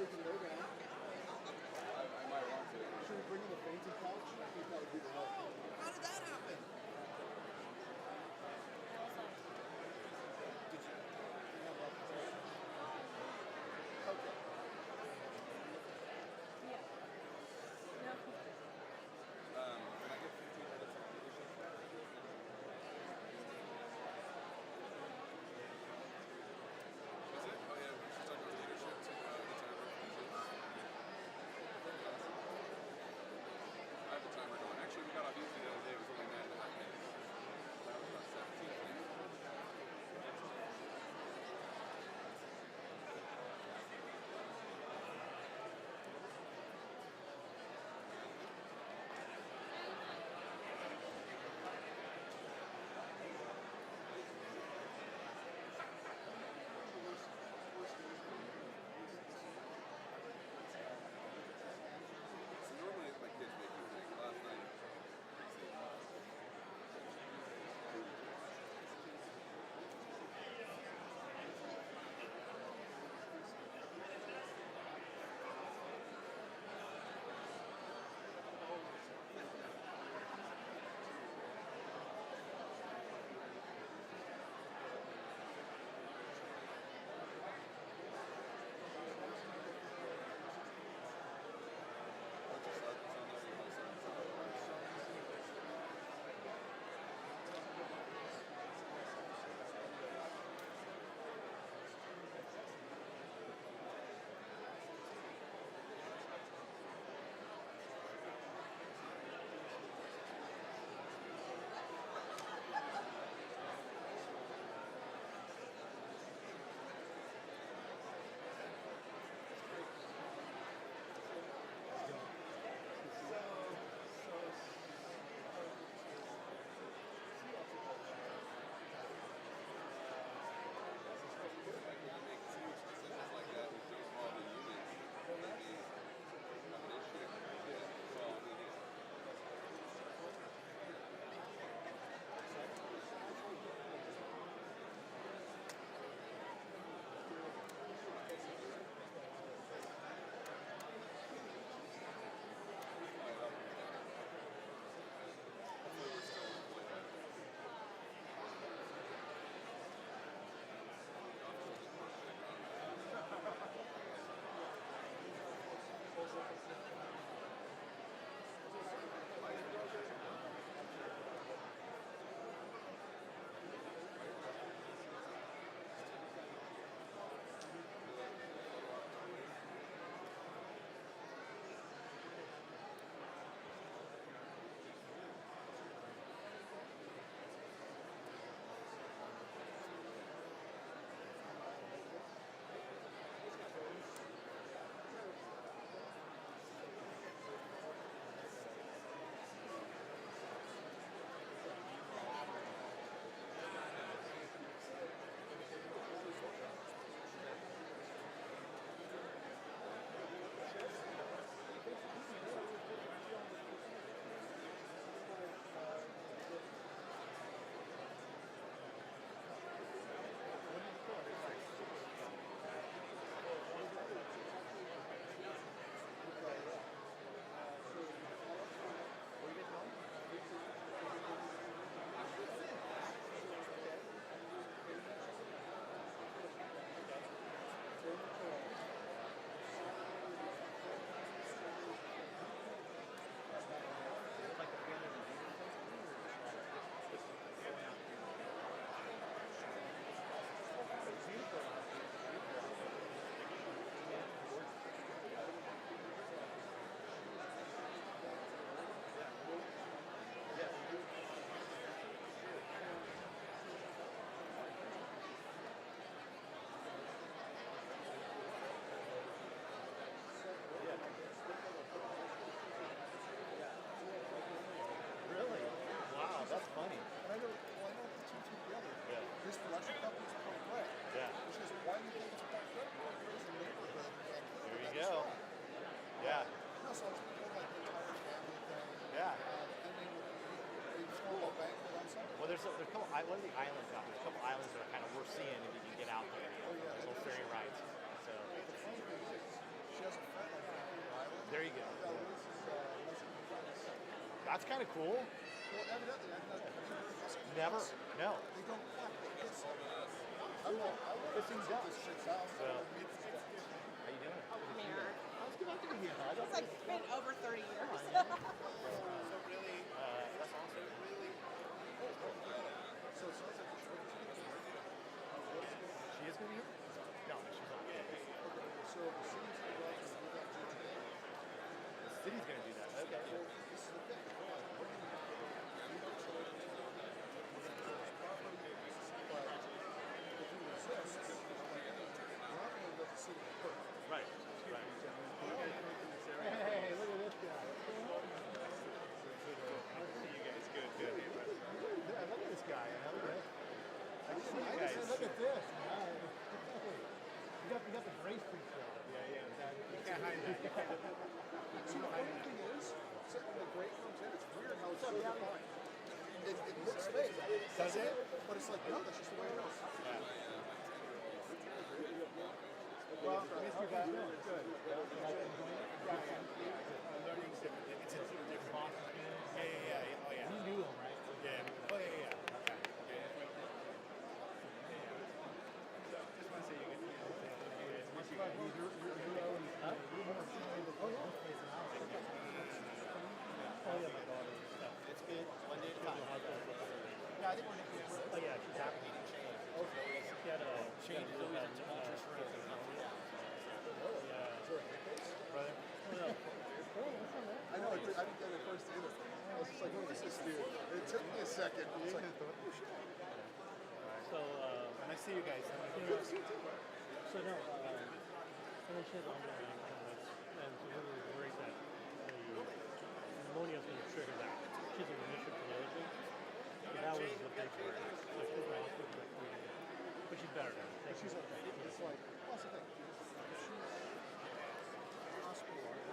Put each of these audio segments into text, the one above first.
so we can lay down. I might want to. Should we bring in the fainting couch? I think that would be the right thing. How did that happen? Did you have that? Okay. Can I get 15 minutes of leadership? Is it? Oh yeah, she's talking about leadership to the timer. I have the timer going. Actually, we got off easy the other day. It was only 9.5 minutes. That was about 17 minutes. So normally my kids make me like last night. Really? Wow, that's funny. And I go, well, I don't put two and two together. Yeah. This electric company is Point Grey. Yeah. She goes, why do you think it's Point Grey? Point Grey is the neighborhood. There you go. Yeah. No, so it's been like the entire family thing. Yeah. And then they just want a little banquet on Sunday. Well, there's a couple. One of the islands out there. There's a couple islands that are kind of worth seeing if you can get out there. You know, Oh, yeah. little ferry rides. So The funny thing is, she you go. That was Leslie Price. That's kind of cool. Well, evidently, I've not. Never. No. They don't clap. They kiss. I'm like, I want to Kissing visit ducks. this chick's house. I Well. want to meet this chick. How you doing? Mayor. Let's get back to here. I don't It's like been over 30 years. So really, that's awesome. really. So it sounds like it's what She is going to be here? No, she's not. So the city's going to go out and do that too today. The city's going to do that. Okay. Well, this is the thing. We're going to do the children. But if we resist, we're not going to let the city hurt. Right. Right. Hey, look at this guy. You guys, good, good. Yeah, look at this guy. Look at I see you guys. Look at this. You got the Grace Street show. Yeah. You can't hide that. See, the funny thing is, sitting in the great rooms in, it's weird how it's so defined. It looks fake. Does it? But it's like, no, that's just the way it is. Well, Mr. Batman, good. Learning different. It's a different. Yeah. Oh, yeah. You knew him, right? Yeah. Oh, yeah. Okay. Just want to say you get my daughter. It's good. One day at a time. Yeah, I think we're going to. Oh, yeah, she's happy to change. Okay. She had a change of interest rate. Brother? I know, I didn't get it first either. I was just like, who is this dude? It took me a second. It's like, oh shit. So, and I see you guys. So no, and then she had underlying illness, and so we were worried that the pneumonia was going to trigger that. She's in remission for the other thing. So that was the big worry. So she was in the hospital, but she's better now. And she's okay. It's like, well, that's the thing. She's hospitalized.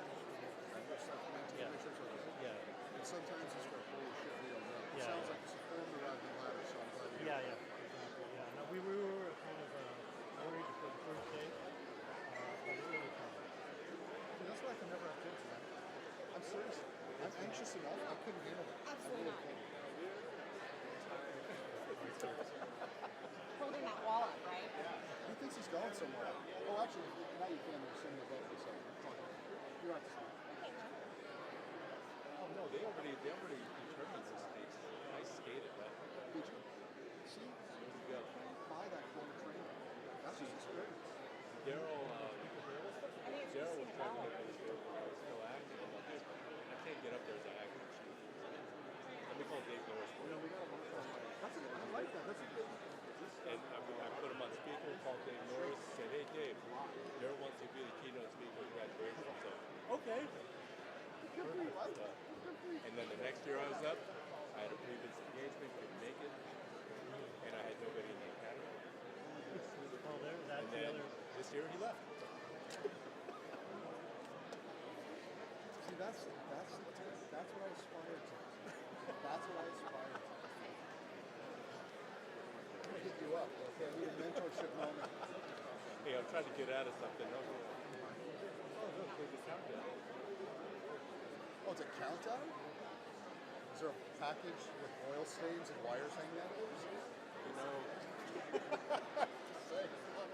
Yeah. Yeah. And sometimes it's like, holy shit, we don't know. It Yeah. sounds like it's a form around the ladder, so I'm glad you Yeah, exactly. Yeah, no, we were kind of worried for the first day, but it really come. See, that's why I can never have kids, man. I'm serious. I'm anxious enough. I couldn't handle it. Absolutely not. couldn't. Holding that wall up, right? He thinks he's going somewhere. Oh, actually, now you can. There's something about this. You're right. Oh no, they already determined this pace. I skated that. Did you? See? There we go. Buy that kind of training. That's just experience. Daryl, I think it's Daryl just was trying to developed. get me to go. I was still active. I'm like, I can't get up there as an active shooter. Let me call Dave Norris for You know, it. we got to work on that. That's a, I like that. That's a good. And I put him on speaker, called Dave Norris, said, hey Dave, Daryl wants to be the keynote speaker at graduation. So, okay. And then the next year I was up, I had a previous engagement, couldn't make it, and I had nobody in the academy. Oh, there, that's And the then other. this year he left. See, that's what I aspire to. That's what I aspire to. I'm gonna hit you up. Okay, I need a mentorship moment. Hey, I'm trying to get out of something. Oh, look, there's a countdown. Oh, it's a countdown? Is there a package with oil stains and wires hanging out of it? You know, Say, look.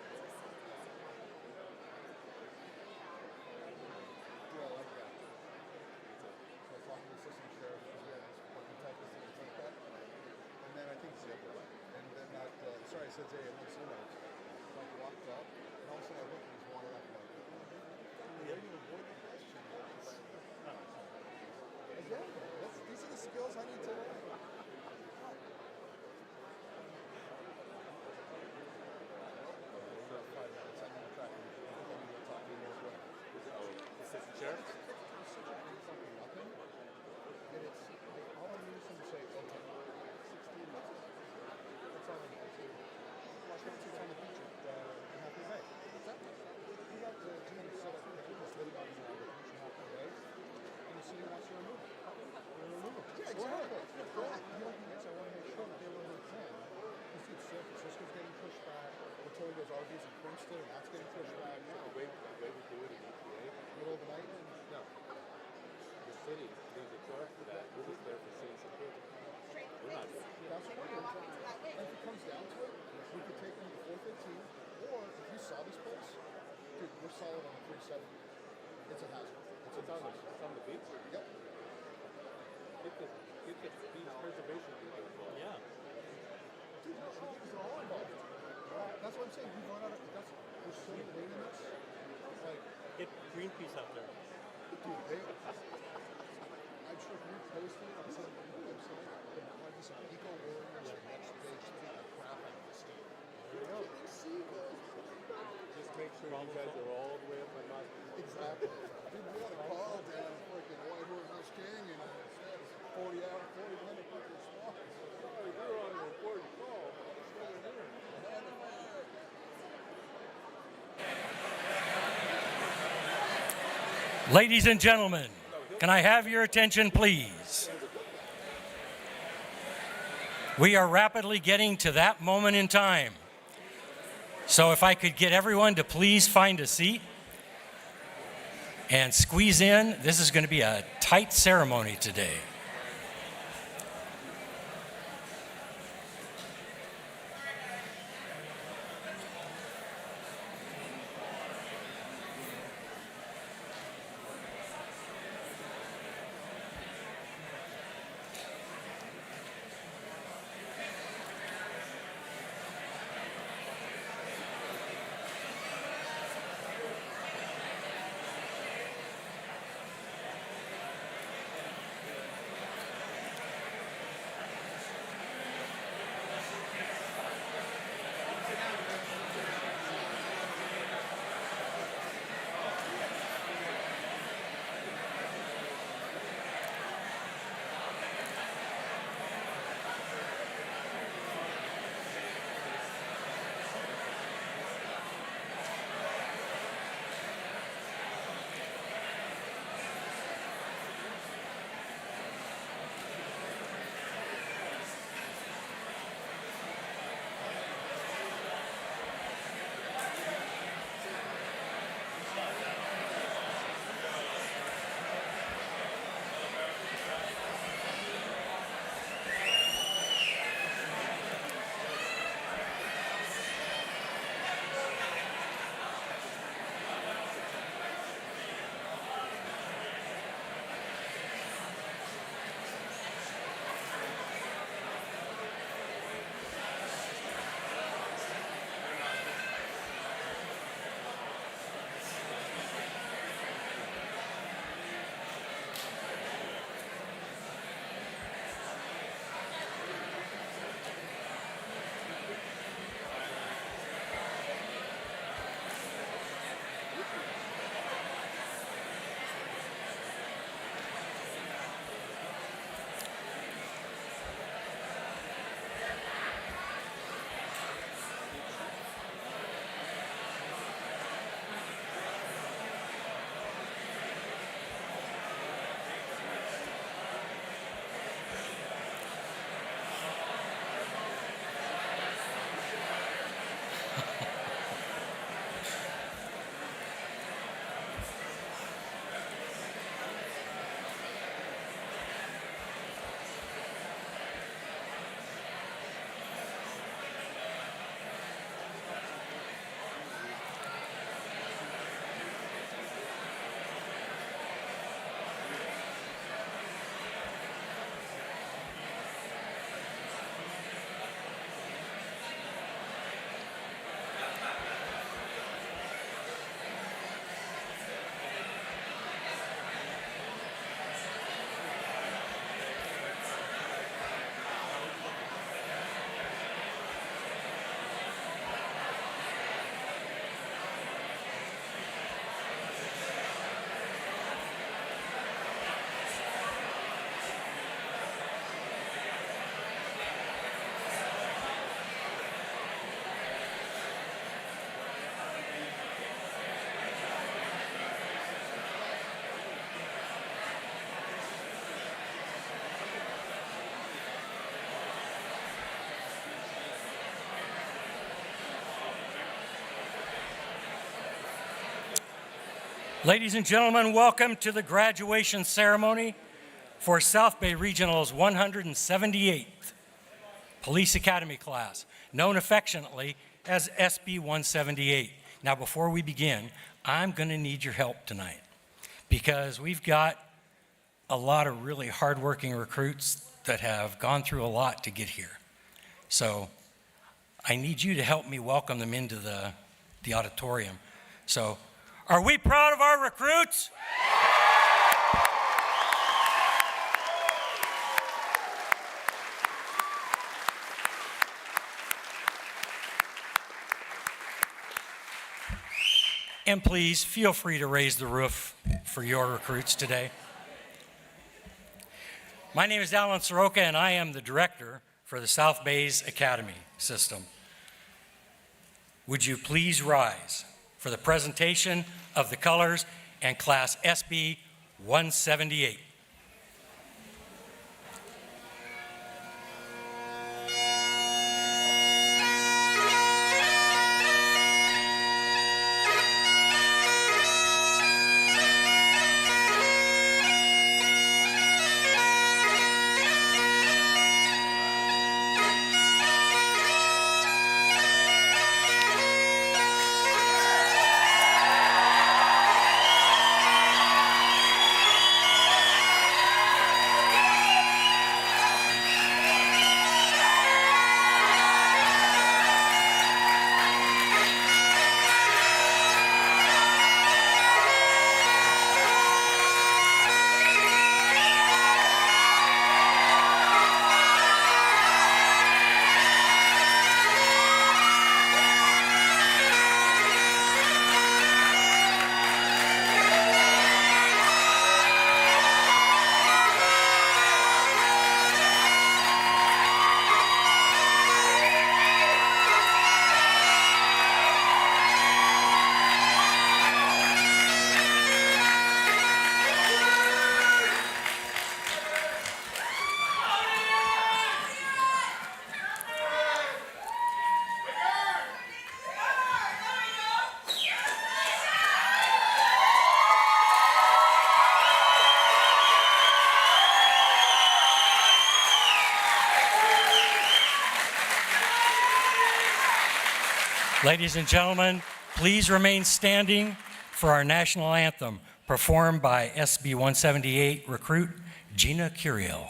Yeah, I like that. So I was talking to the assistant sheriff, because we had this fucking typist and things like that. And then I think it's the other way. And then that, sorry, I said Zay, I'm so much. Like walked up, and all of a sudden I looked and he's walking up, like, yeah, you avoid the question. Again, these are the skills I need to learn. assistant sheriff. Yeah, exactly. So I want to make sure that they were in plan. You see, San Francisco's getting pushed back. We're told there's RVs in Princeton, and that's getting pushed back now. The way we do it in EPA, Middle of the night? No. city needs a tour for that. We're just there for seeing some people. We're not. That's what we're doing. If it comes down to it, we could take them to 415, or if you saw this place, dude, we're solid on the 370. It's a hazard. It's on the beach. Yep. Get the beach preservation people involved. Yeah. Dude, no, I think they're all involved. That's what I'm saying. We've run out of. There's so many limits. Like, Get Greenpeace out there. dude, I'm sure if we posted on some website, there might be some eco warriors or next stage to take the crap out of this stuff. There you go. Big seagulls. Just make sure you guys are all the way up on Mount. Exactly. Dude, we had a call down freaking White Horse Canyon and it said 40-minute fucking spot. Sorry, we're on an important call. What's going on? Ladies and gentlemen, can I have your attention, please? We are rapidly getting to that moment in time. So if I could get everyone to please find a seat and squeeze in, this is going to be a tight ceremony today. Ladies and gentlemen, welcome to the graduation ceremony for South Bay Regional's 178th Police Academy class, known affectionately as SB 178. Now, before we begin, I'm going to need your help tonight because we've got a lot of really hardworking recruits that have gone through a lot to get here. So I need you to help me welcome them into the auditorium. So, are we proud of our recruits? And please feel free to raise the roof for your recruits today. My name is Alan Soroka, and I am the director for the South Bay's Academy system. Would you please rise for the presentation of the colors and class SB 178. Ladies and gentlemen, please remain standing for our national anthem, performed by SB 178 recruit Gina Curiel.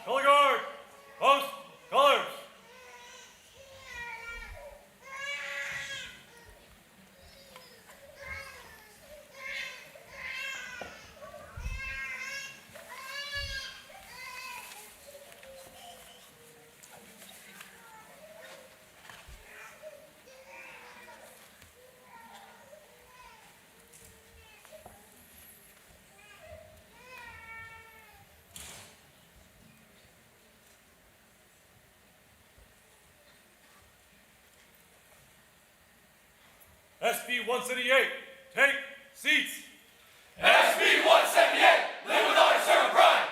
Color guard, post, colors. SB 178, take Seats. SB 178, live with honor, serve with pride.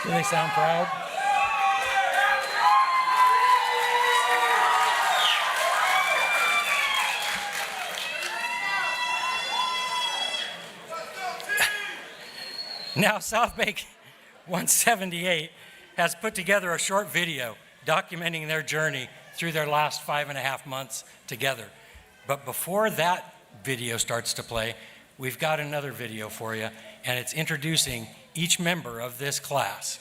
Do they sound proud? Now, South Bay 178 has put together a short video documenting their journey through their last 5.5 months together. But before that video starts to play, we've got another video for you, and it's introducing each member of this class.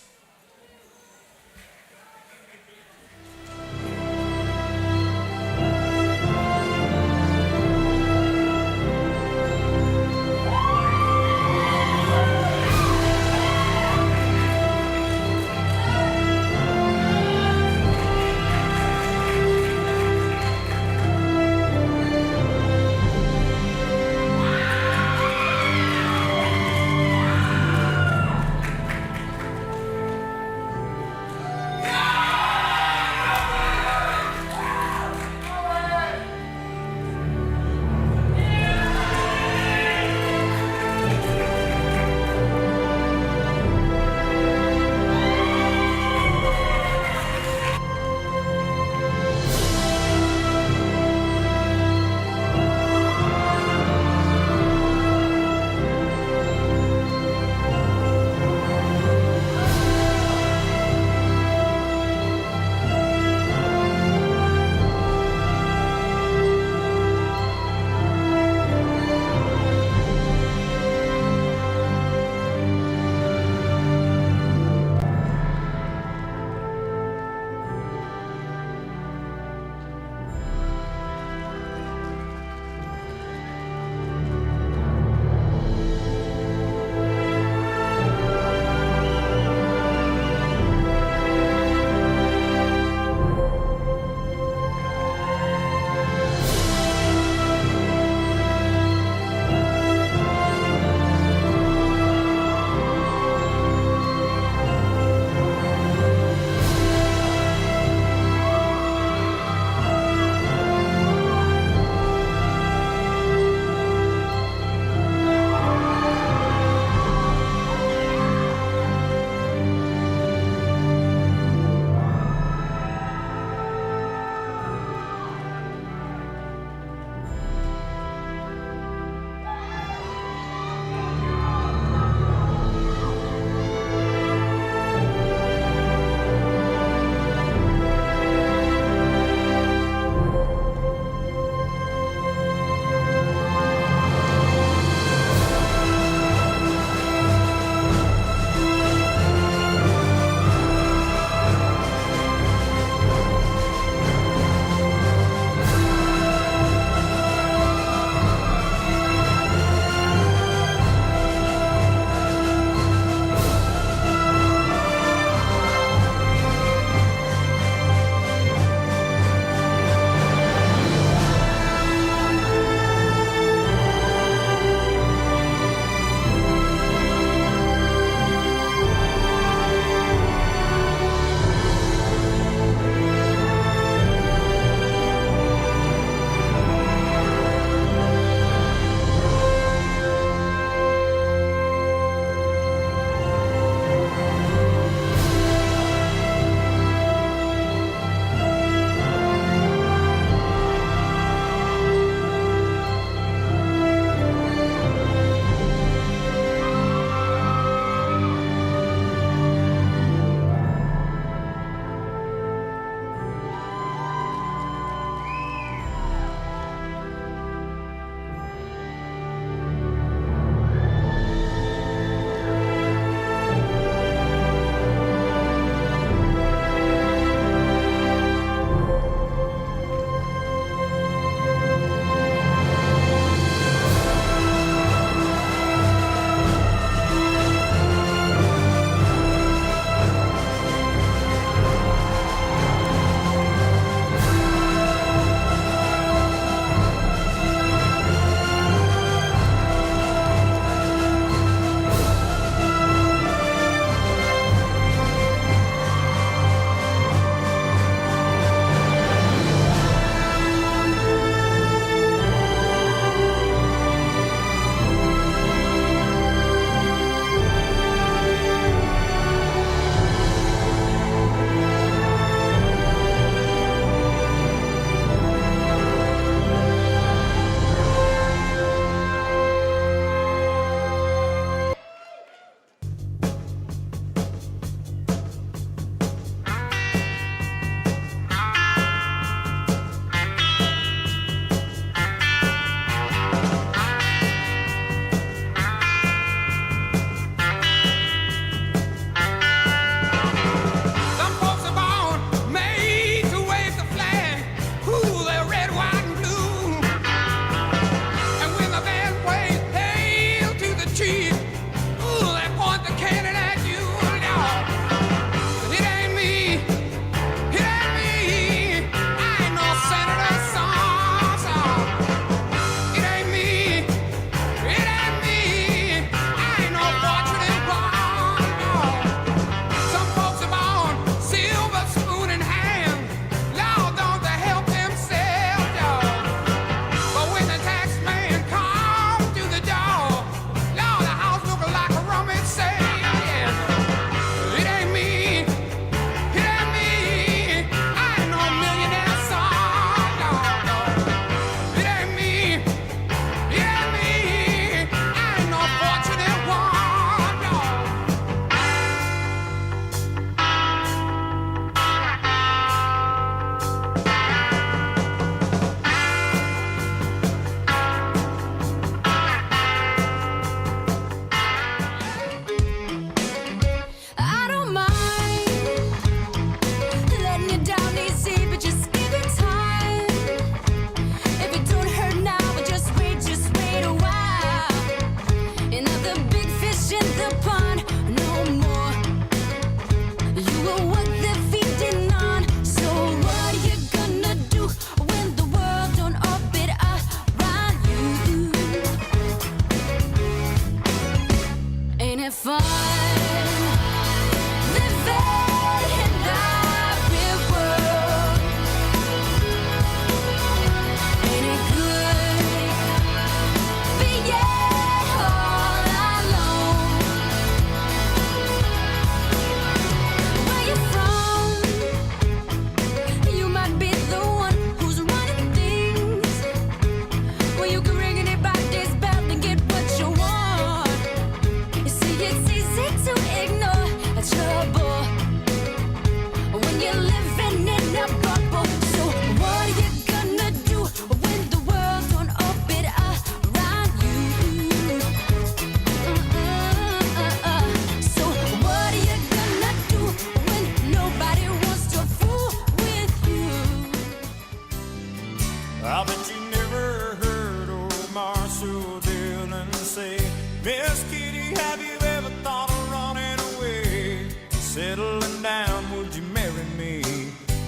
have you ever thought of running away? Settling down, would you marry me?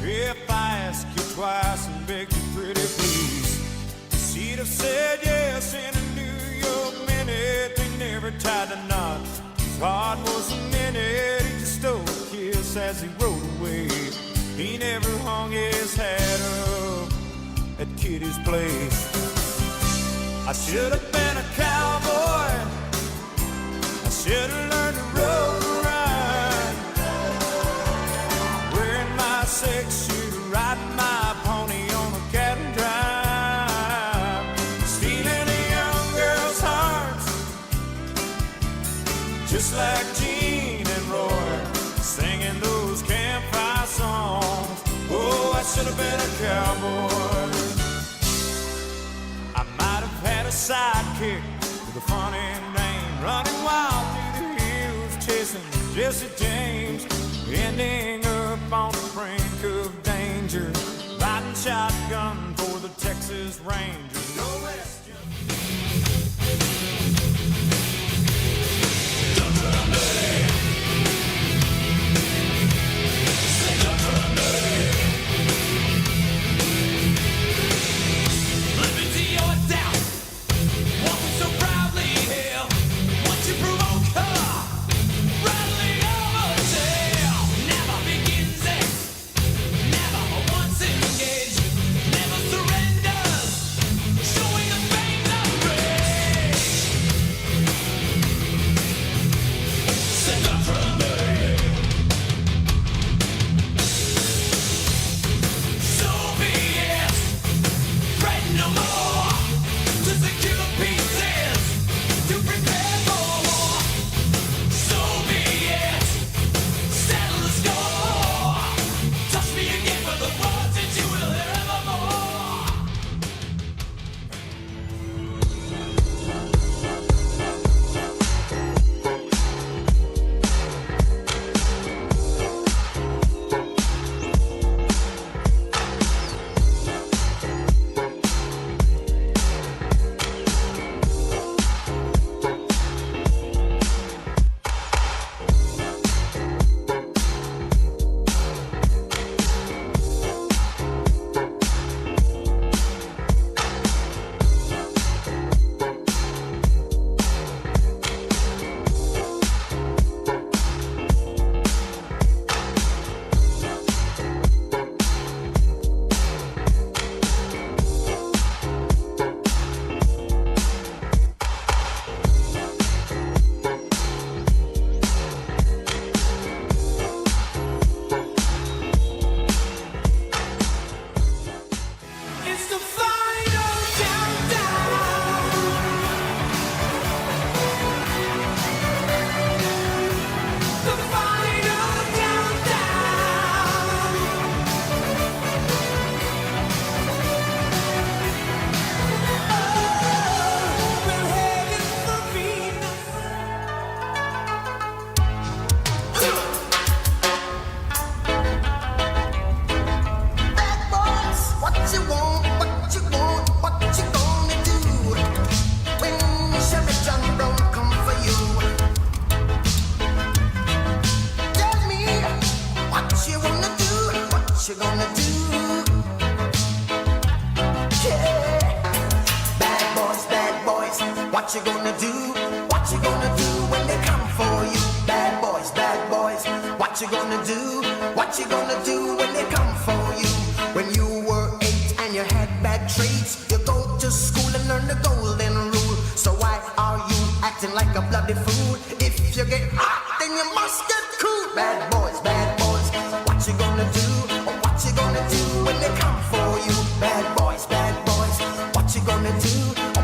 If I ask you twice and beg you pretty please, she'd have said yes in a New York minute. They never tied a knot. His heart was a minute. He just stole a kiss as he rode away. He never hung his hat up at Kitty's place. I should have been a cowboy. I should have learned to rope and ride, wearing my six-shooter, riding my pony on a cattle drive, stealing a young girl's hearts, just like Gene and Roy, singing those campfire songs. Oh, I should have been a cowboy. I might have had a sidekick with a funny name, running wild through the hills, chasing Jesse James, ending up on the brink of danger, riding shotgun for the Texas Rangers. No rest. What you gonna do? What you gonna do when they come for you? Bad boys, what you gonna do? What you gonna do when they come for you? When you were 8 and you had bad traits, you go to school and learn the golden rule. So why are you acting like a bloody fool? If you get hot, then you must get cool. Bad boys, what you gonna do? What you gonna do when they come for you? Bad boys, what you gonna do?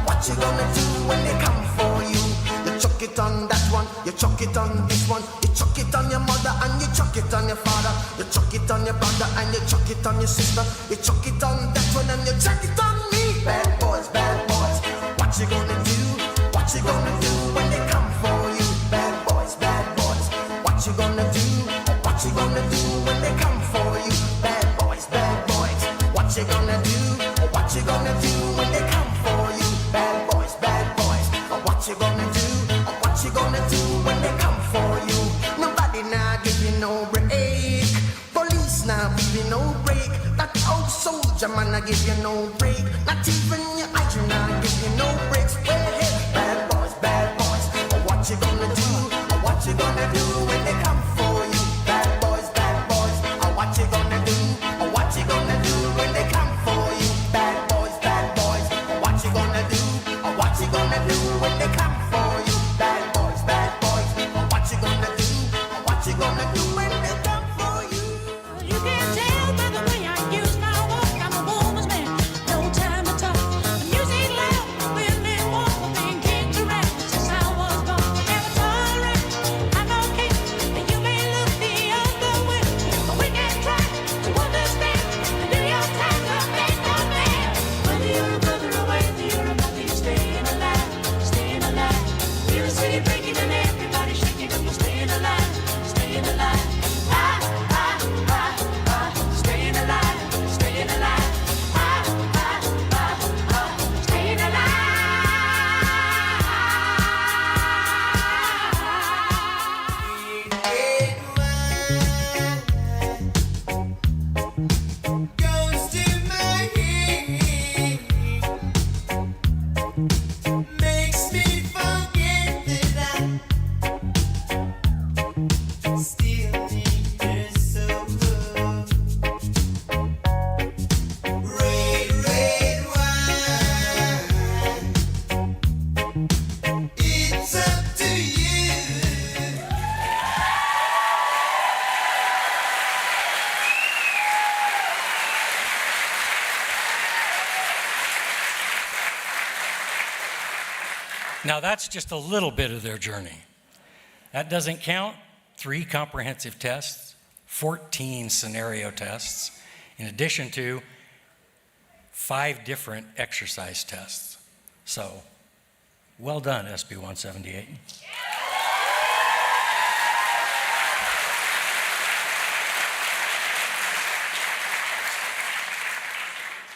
What you gonna do when they come for you? You chuck it on that one, you chuck it on this one, you chuck it on your mother and you chuck it on your father, you chuck it on your brother and you chuck it on your sister, you chuck it on that one and you chuck it on me. Bad boys, what you gonna do? What you gonna do when they come for you? Bad boys, what you gonna do? What you gonna do when they come for you? Bad boys, what you gonna do? What you gonna do when they come for you? Bad boys, what you gonna do? What you gonna do when they come for you? Nobody now give you no break. Police now give you no break. That old soldier man now give you no break. Not even your eyes now give you no breaks. Well, hey, bad boys, what you gonna do? What you gonna do when they come for you? Bad boys, what you gonna do? What you gonna do when they come for you? Bad boys, what you gonna do? What you gonna do when they come for you? Bad boys, what you gonna do? What you gonna do when they come for you? You can tell by the way I use my walk, I'm a woman's man, no time to talk. The music loud, women walk, being kicked around since I was born. And it's alright, I'm okay, and you may look the other way, but we can try to understand and do your time to make no man. Whether you're a brother or whether you're a mother, you're staying alive, staying alive. Feel the city breaking and everybody shaking, but you're staying alive, staying alive. Staying alive, staying alive. Staying Goes to my head, makes me forget that I still need her so. Red wine, it's up to you. Now, that's just a little bit of their journey. That doesn't count 3 comprehensive tests, 14 scenario tests, in addition to 5 different exercise tests. So, well done, SB 178.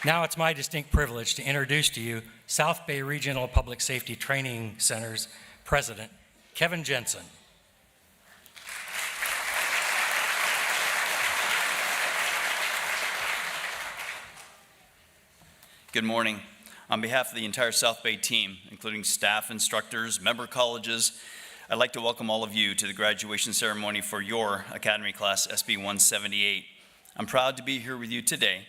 Now it's my distinct privilege to introduce to you South Bay Regional Public Safety Training Center's President, Kevin Jensen. Good morning. On behalf of the entire South Bay team, including staff, instructors, member colleges, I'd like to welcome all of you to the graduation ceremony for your Academy Class SB 178. I'm proud to be here with you today,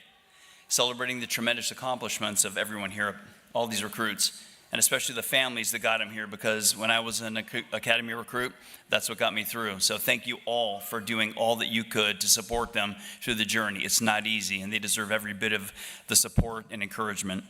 celebrating the tremendous accomplishments of everyone here, all these recruits, and especially the families that got them here, because when I was an Academy recruit, that's what got me through. So thank you all for doing all that you could to support them through the journey. It's not easy, and they deserve every bit of the support and encouragement.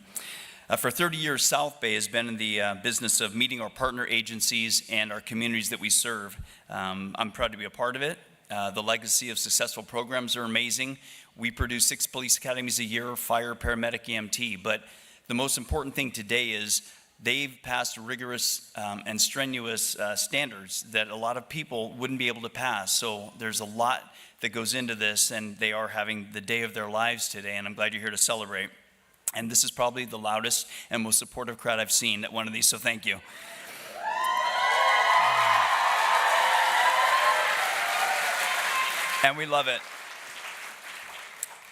For 30 years, South Bay has been in the business of meeting our partner agencies and our communities that we serve. I'm proud to be a part of it. The legacy of successful programs are amazing. We produce 6 police academies a year, fire, paramedic, EMT, but the most important thing today is they've passed rigorous and strenuous standards that a lot of people wouldn't be able to pass. So there's a lot that goes into this, and they are having the day of their lives today, and I'm glad you're here to celebrate. And this is probably the loudest and most supportive crowd I've seen at one of these, so thank you. And we love it.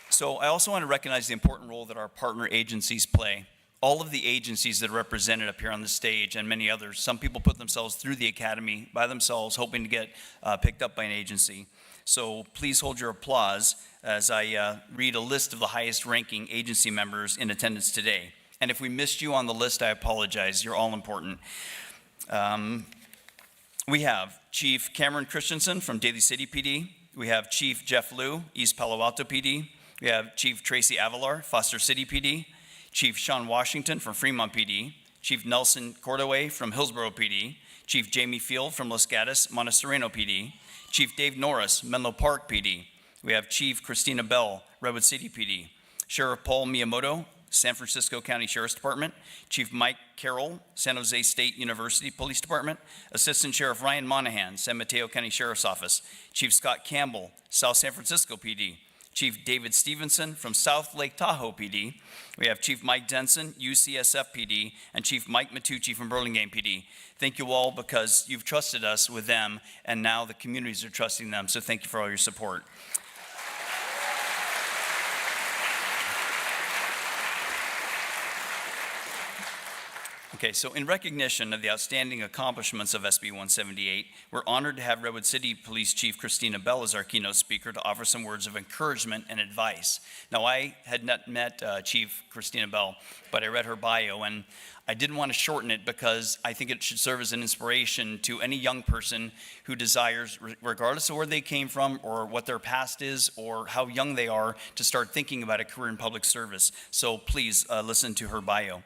So I also want to recognize the important role that our partner agencies play. All of the agencies that are represented up here on the stage and many others, some people put themselves through the academy by themselves, hoping to get picked up by an agency. So please hold your applause as I read a list of the highest ranking agency members in attendance today. And if we missed you on the list, I apologize. You're all important. We have Chief Cameron Christensen from Daly City PD. We have Chief Jeff Liu, East Palo Alto PD. We have Chief Tracy Avalar, Foster City PD. Chief Sean Washington from Fremont PD. Chief Nelson Cordaway from Hillsborough PD. Chief Jamie Field from Los Gatos, Montessorino PD. Chief Dave Norris, Menlo Park PD. We have Chief Christina Bell, Redwood City PD. Sheriff Paul Miyamoto, San Francisco County Sheriff's Department. Chief Mike Carroll, San Jose State University Police Department. Assistant Sheriff Ryan Monahan, San Mateo County Sheriff's Office. Chief Scott Campbell, South San Francisco PD. Chief David Stevenson from South Lake Tahoe PD. We have Chief Mike Denson, UCSF PD, and Chief Mike Matucci from Burlingame PD. Thank you all because you've trusted us with them, and now the communities are trusting them, so thank you for all your support. Okay, so in recognition of the outstanding accomplishments of SB 178, we're honored to have Redwood City Police Chief Christina Bell as our keynote speaker to offer some words of encouragement and advice. Now, I had not met Chief Christina Bell, but I read her bio, and I didn't want to shorten it because I think it should serve as an inspiration to any young person who desires, regardless of where they came from or what their past is or how young they are, to start thinking about a career in public service. So please listen to her bio.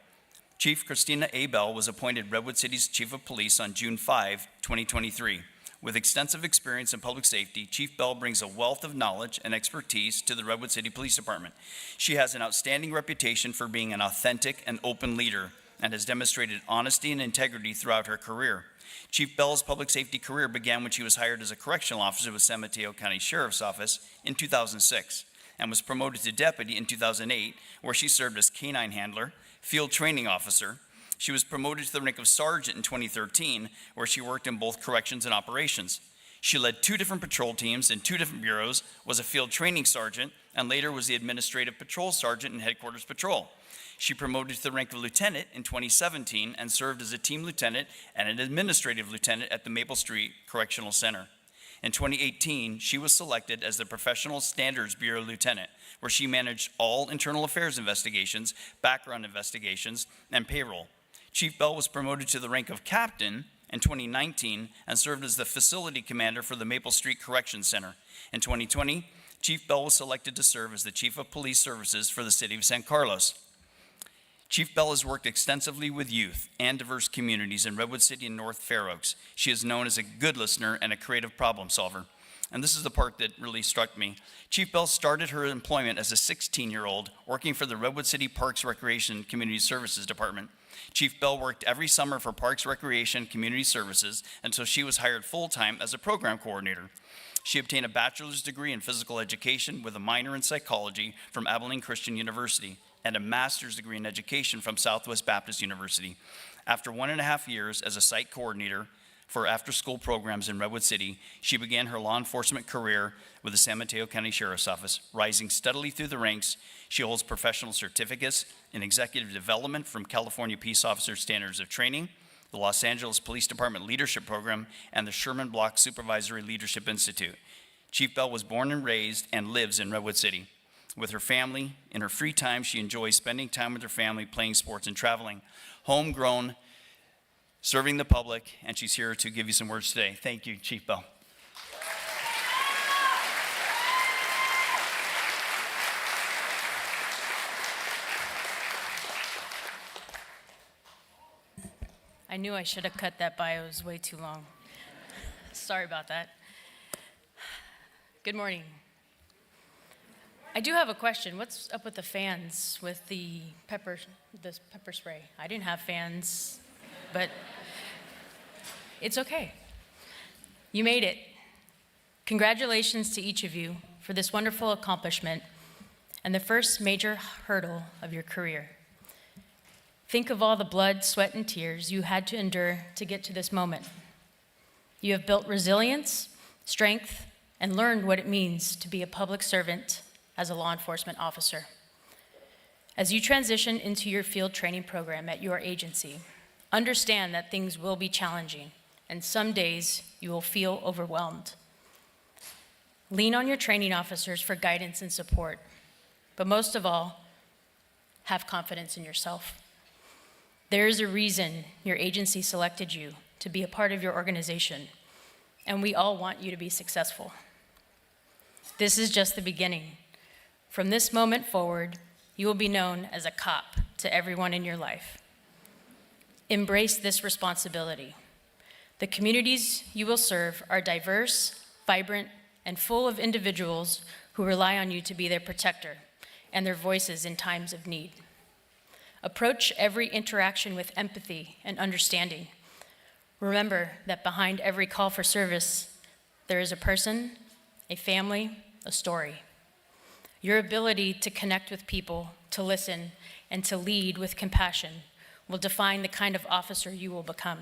Chief Christina A. Bell was appointed Redwood City's Chief of Police on June 5, 2023. With extensive experience in public safety, Chief Bell brings a wealth of knowledge and expertise to the Redwood City Police Department. She has an outstanding reputation for being an authentic and open leader and has demonstrated honesty and integrity throughout her career. Chief Bell's public safety career began when she was hired as a correctional officer with San Mateo County Sheriff's Office in 2006 and was promoted to deputy in 2008, where she served as canine handler, field training officer. She was promoted to the rank of sergeant in 2013, where she worked in both corrections and operations. She led 2 different patrol teams in 2 different bureaus, was a field training sergeant, and later was the administrative patrol sergeant in headquarters patrol. She promoted to the rank of lieutenant in 2017 and served as a team lieutenant and an administrative lieutenant at the Maple Street Correctional Center. In 2018, she was selected as the Professional Standards Bureau Lieutenant, where she managed all internal affairs investigations, background investigations, and payroll. Chief Bell was promoted to the rank of captain in 2019 and served as the facility commander for the Maple Street Correction Center. In 2020, Chief Bell was selected to serve as the Chief of Police Services for the City of San Carlos. Chief Bell has worked extensively with youth and diverse communities in Redwood City and North Fair Oaks. She is known as a good listener and a creative problem solver. And this is the part that really struck me. Chief Bell started her employment as a 16-year-old working for the Redwood City Parks Recreation Community Services Department. Chief Bell worked every summer for Parks Recreation Community Services until she was hired full-time as a program coordinator. She obtained a bachelor's degree in physical education with a minor in psychology from Abilene Christian University and a master's degree in education from Southwest Baptist University. After 1.5 years as a site coordinator for after-school programs in Redwood City, she began her law enforcement career with the San Mateo County Sheriff's Office. Rising steadily through the ranks, she holds professional certificates in executive development from California Peace Officer Standards of Training, the Los Angeles Police Department Leadership Program, and the Sherman Block Supervisory Leadership Institute. Chief Bell was born and raised and lives in Redwood City. With her family, in her free time, she enjoys spending time with her family, playing sports, and traveling. Homegrown, serving the public, and she's here to give you some words today. Thank you, Chief Bell. I knew I should have cut that bio. It was way too long. Sorry about that. Good morning. I do have a question. What's up with the fans with the pepper spray? I didn't have fans, but it's okay. You made it. Congratulations to each of you for this wonderful accomplishment and the first major hurdle of your career. Think of all the blood, sweat, and tears you had to endure to get to this moment. You have built resilience, strength, and learned what it means to be a public servant as a law enforcement officer. As you transition into your field training program at your agency, understand that things will be challenging, and some days you will feel overwhelmed. Lean on your training officers for guidance and support, but most of all, have confidence in yourself. There is a reason your agency selected you to be a part of your organization, and we all want you to be successful. This is just the beginning. From this moment forward, you will be known as a cop to everyone in your life. Embrace this responsibility. The communities you will serve are diverse, vibrant, and full of individuals who rely on you to be their protector and their voices in times of need. Approach every interaction with empathy and understanding. Remember that behind every call for service, there is a person, a family, a story. Your ability to connect with people, to listen, and to lead with compassion will define the kind of officer you will become.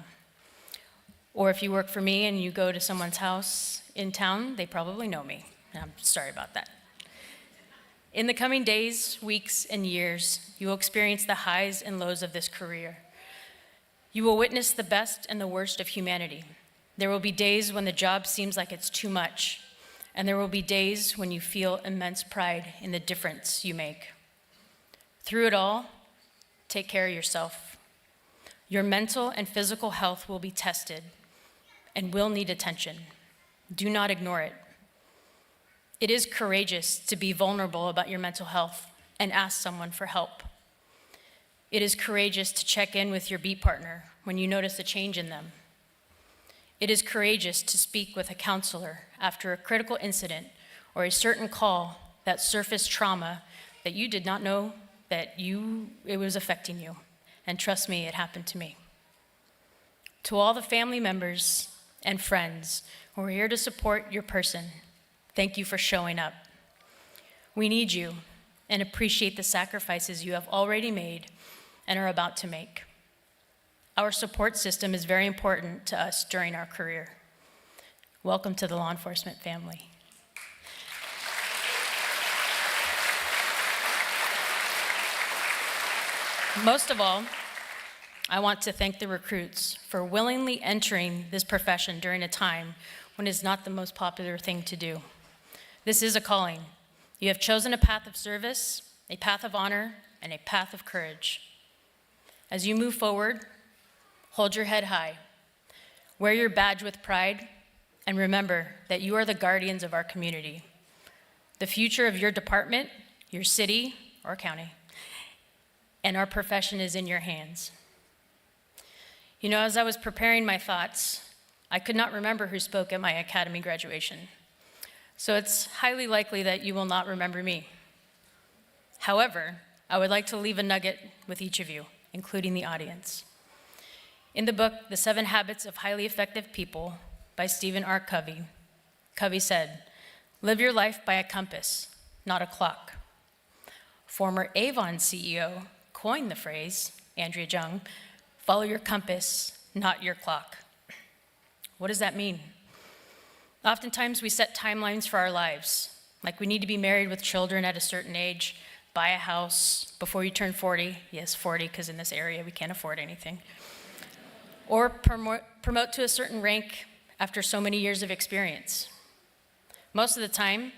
Or if you work for me and you go to someone's house in town, they probably know me. I'm sorry about that. In the coming days, weeks, and years, you will experience the highs and lows of this career. You will witness the best and the worst of humanity. There will be days when the job seems like it's too much, and there will be days when you feel immense pride in the difference you make. Through it all, take care of yourself. Your mental and physical health will be tested and will need attention. Do not ignore it. It is courageous to be vulnerable about your mental health and ask someone for help. It is courageous to check in with your beat partner when you notice a change in them. It is courageous to speak with a counselor after a critical incident or a certain call that surfaced trauma that you did not know that it was affecting you. And trust me, it happened to me. To all the family members and friends who are here to support your person, thank you for showing up. We need you and appreciate the sacrifices you have already made and are about to make. Our support system is very important to us during our career. Welcome to the law enforcement family. Most of all, I want to thank the recruits for willingly entering this profession during a time when it's not the most popular thing to do. This is a calling. You have chosen a path of service, a path of honor, and a path of courage. As you move forward, hold your head high, wear your badge with pride, and remember that you are the guardians of our community. The future of your department, your city, or county, and our profession is in your hands. You know, as I was preparing my thoughts, I could not remember who spoke at my academy graduation. So it's highly likely that you will not remember me. However, I would like to leave a nugget with each of you, including the audience. In the book, The 7 Habits of Highly Effective People by Stephen R. Covey, Covey said, "Live your life by a compass, not a clock." Former Avon CEO coined the phrase, Andrea Jung, "Follow your compass, not your clock." What does that mean? Oftentimes we set timelines for our lives, like we need to be married with children at a certain age, buy a house before you turn 40, yes, 40, because in this area we can't afford anything, or promote to a certain rank after so many years of experience. Most of the time,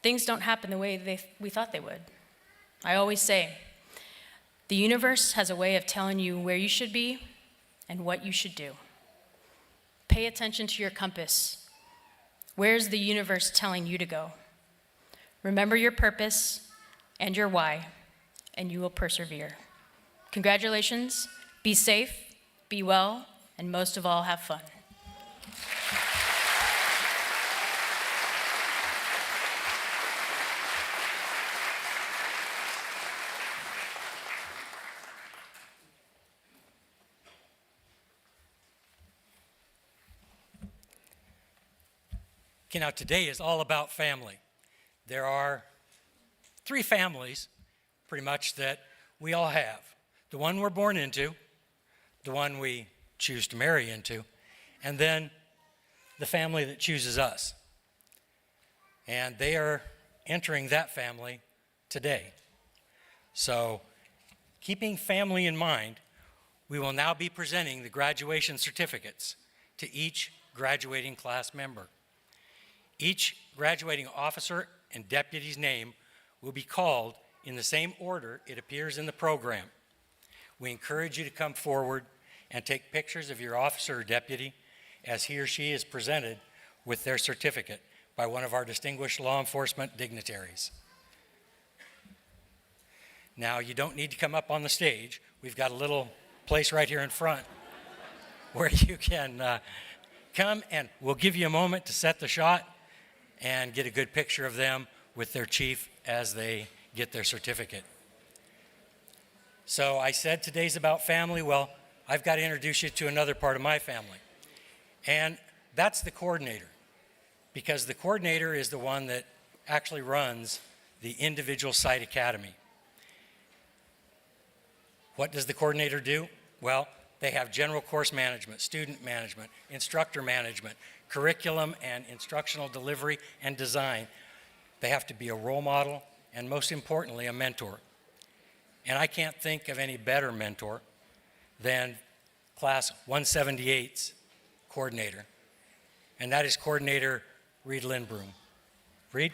things don't happen the way we thought they would. I always say, the universe has a way of telling you where you should be and what you should do. Pay attention to your compass. Where's the universe telling you to go? Remember your purpose and your why, and you will persevere. Congratulations, be safe, be well, and most of all, have fun. Okay, now today is all about family. There are 3 families, pretty much, that we all have. The one we're born into, the one we choose to marry into, and then the family that chooses us. And they are entering that family today. So, keeping family in mind, we will now be presenting the graduation certificates to each graduating class member. Each graduating officer and deputy's name will be called in the same order it appears in the program. We encourage you to come forward and take pictures of your officer or deputy as he or she is presented with their certificate by one of our distinguished law enforcement dignitaries. Now, you don't need to come up on the stage. We've got a little place right here in front where you can come, and we'll give you a moment to set the shot and get a good picture of them with their chief as they get their certificate. So I said today's about family. Well, I've got to introduce you to another part of my family. And that's the coordinator, because the coordinator is the one that actually runs the individual site academy. What does the coordinator do? Well, They have general course management, student management, instructor management, curriculum and instructional delivery and design. They have to be a role model and, most importantly, a mentor. And I can't think of any better mentor than Class 178's coordinator, and that is Coordinator Reed Lindbroom. Reed?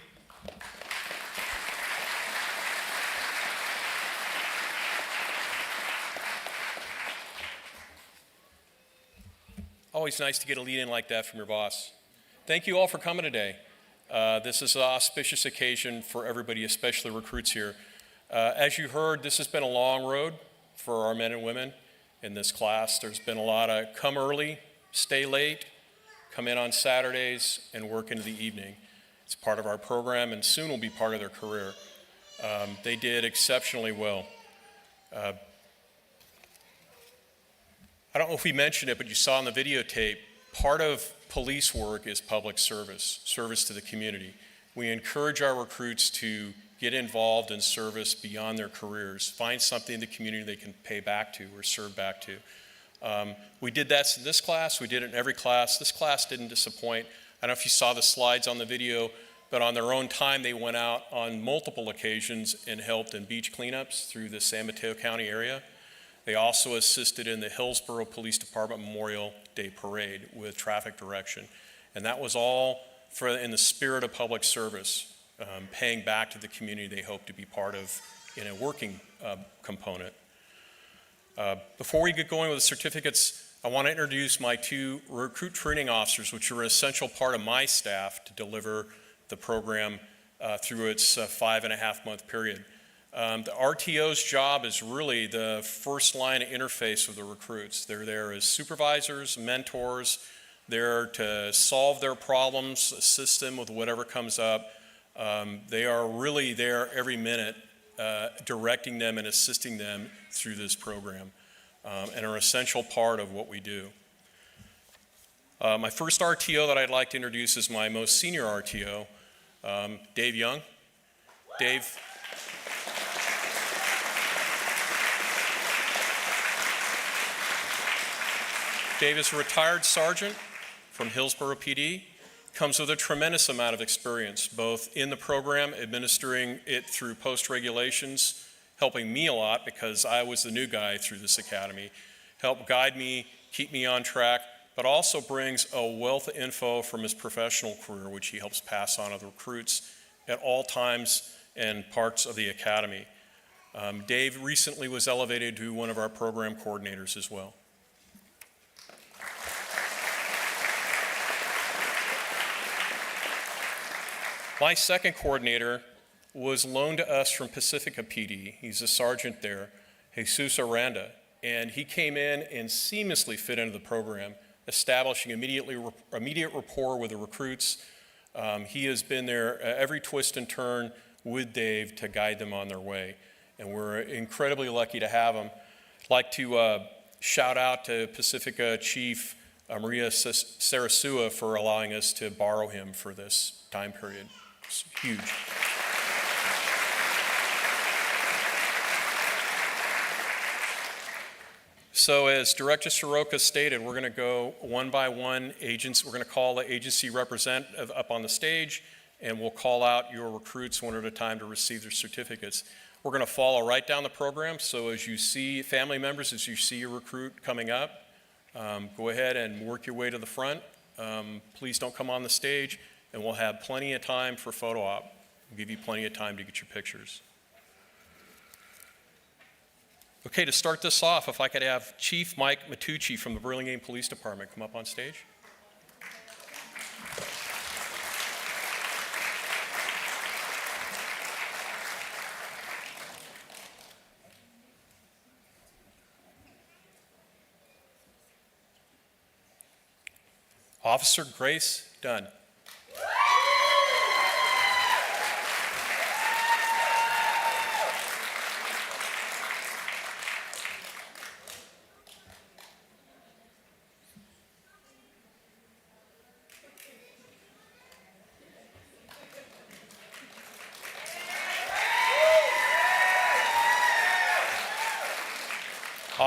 Always nice to get a lead in like that from your boss. Thank you all for coming today. This is an auspicious occasion for everybody, especially recruits here. As you heard, this has been a long road for our men and women in this class. There's been a lot of come early, stay late, come in on Saturdays, and work into the evening. It's part of our program and soon will be part of their career. They did exceptionally well. I don't know if we mentioned it, but you saw in the videotape, part of police work is public service, service to the community. We encourage our recruits to get involved in service beyond their careers, find something in the community they can pay back to or serve back to. We did that in this class, we did it in every class. This class didn't disappoint. I don't know if you saw the slides on the video, but on their own time, they went out on multiple occasions and helped in beach cleanups through the San Mateo County area. They also assisted in the Hillsborough Police Department Memorial Day Parade with traffic direction. And that was all in the spirit of public service, paying back to the community they hope to be part of in a working component. Before we get going with the certificates, I want to introduce my two recruit training officers, which are an essential part of my staff to deliver the program through its 5.5-month period. The RTO's job is really the first line of interface with the recruits. They're there as supervisors, mentors. They're to solve their problems, assist them with whatever comes up. They are really there every minute, directing them and assisting them through this program, and are an essential part of what we do. My first RTO that I'd like to introduce is my most senior RTO, Dave Young. Dave. Dave is a retired sergeant from Hillsborough PD, comes with a tremendous amount of experience, both in the program, administering it through post-regulations, helping me a lot because I was the new guy through this academy, helped guide me, keep me on track, but also brings a wealth of info from his professional career, which he helps pass on to the recruits at all times and parts of the academy. Dave recently was elevated to one of our program coordinators as well. My second coordinator was loaned to us from Pacifica PD. He's a sergeant there, Jesus Aranda, and he came in and seamlessly fit into the program, establishing immediate rapport with the recruits. He has been there every twist and turn with Dave to guide them on their way, and we're incredibly lucky to have him. I'd like to shout out to Pacifica Chief Maria Sarasua for allowing us to borrow him for this time period. It's huge. So as Director Soroka stated, we're going to go one by one agents. We're going to call the agency representative up on the stage, and we'll call out your recruits one at a time to receive their certificates. We're going to follow right down the program. So as you see family members, as you see your recruit coming up, go ahead and work your way to the front. Please don't come on the stage, and we'll have plenty of time for photo op. We'll give you plenty of time to get your pictures. Okay, to start this off, if I could have Chief Mike Matucci from the Burlingame Police Department come up on stage. Officer Grace Dunn.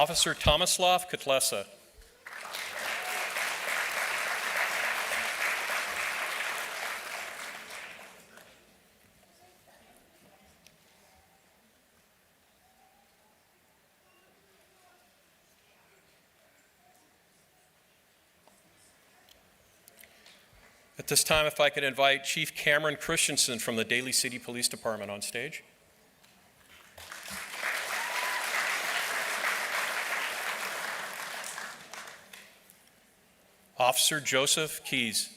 Officer Tomislav Kotlesa. At this time, if I could invite Chief Cameron Christensen from the Daly City Police Department on stage. Officer Joseph Keys.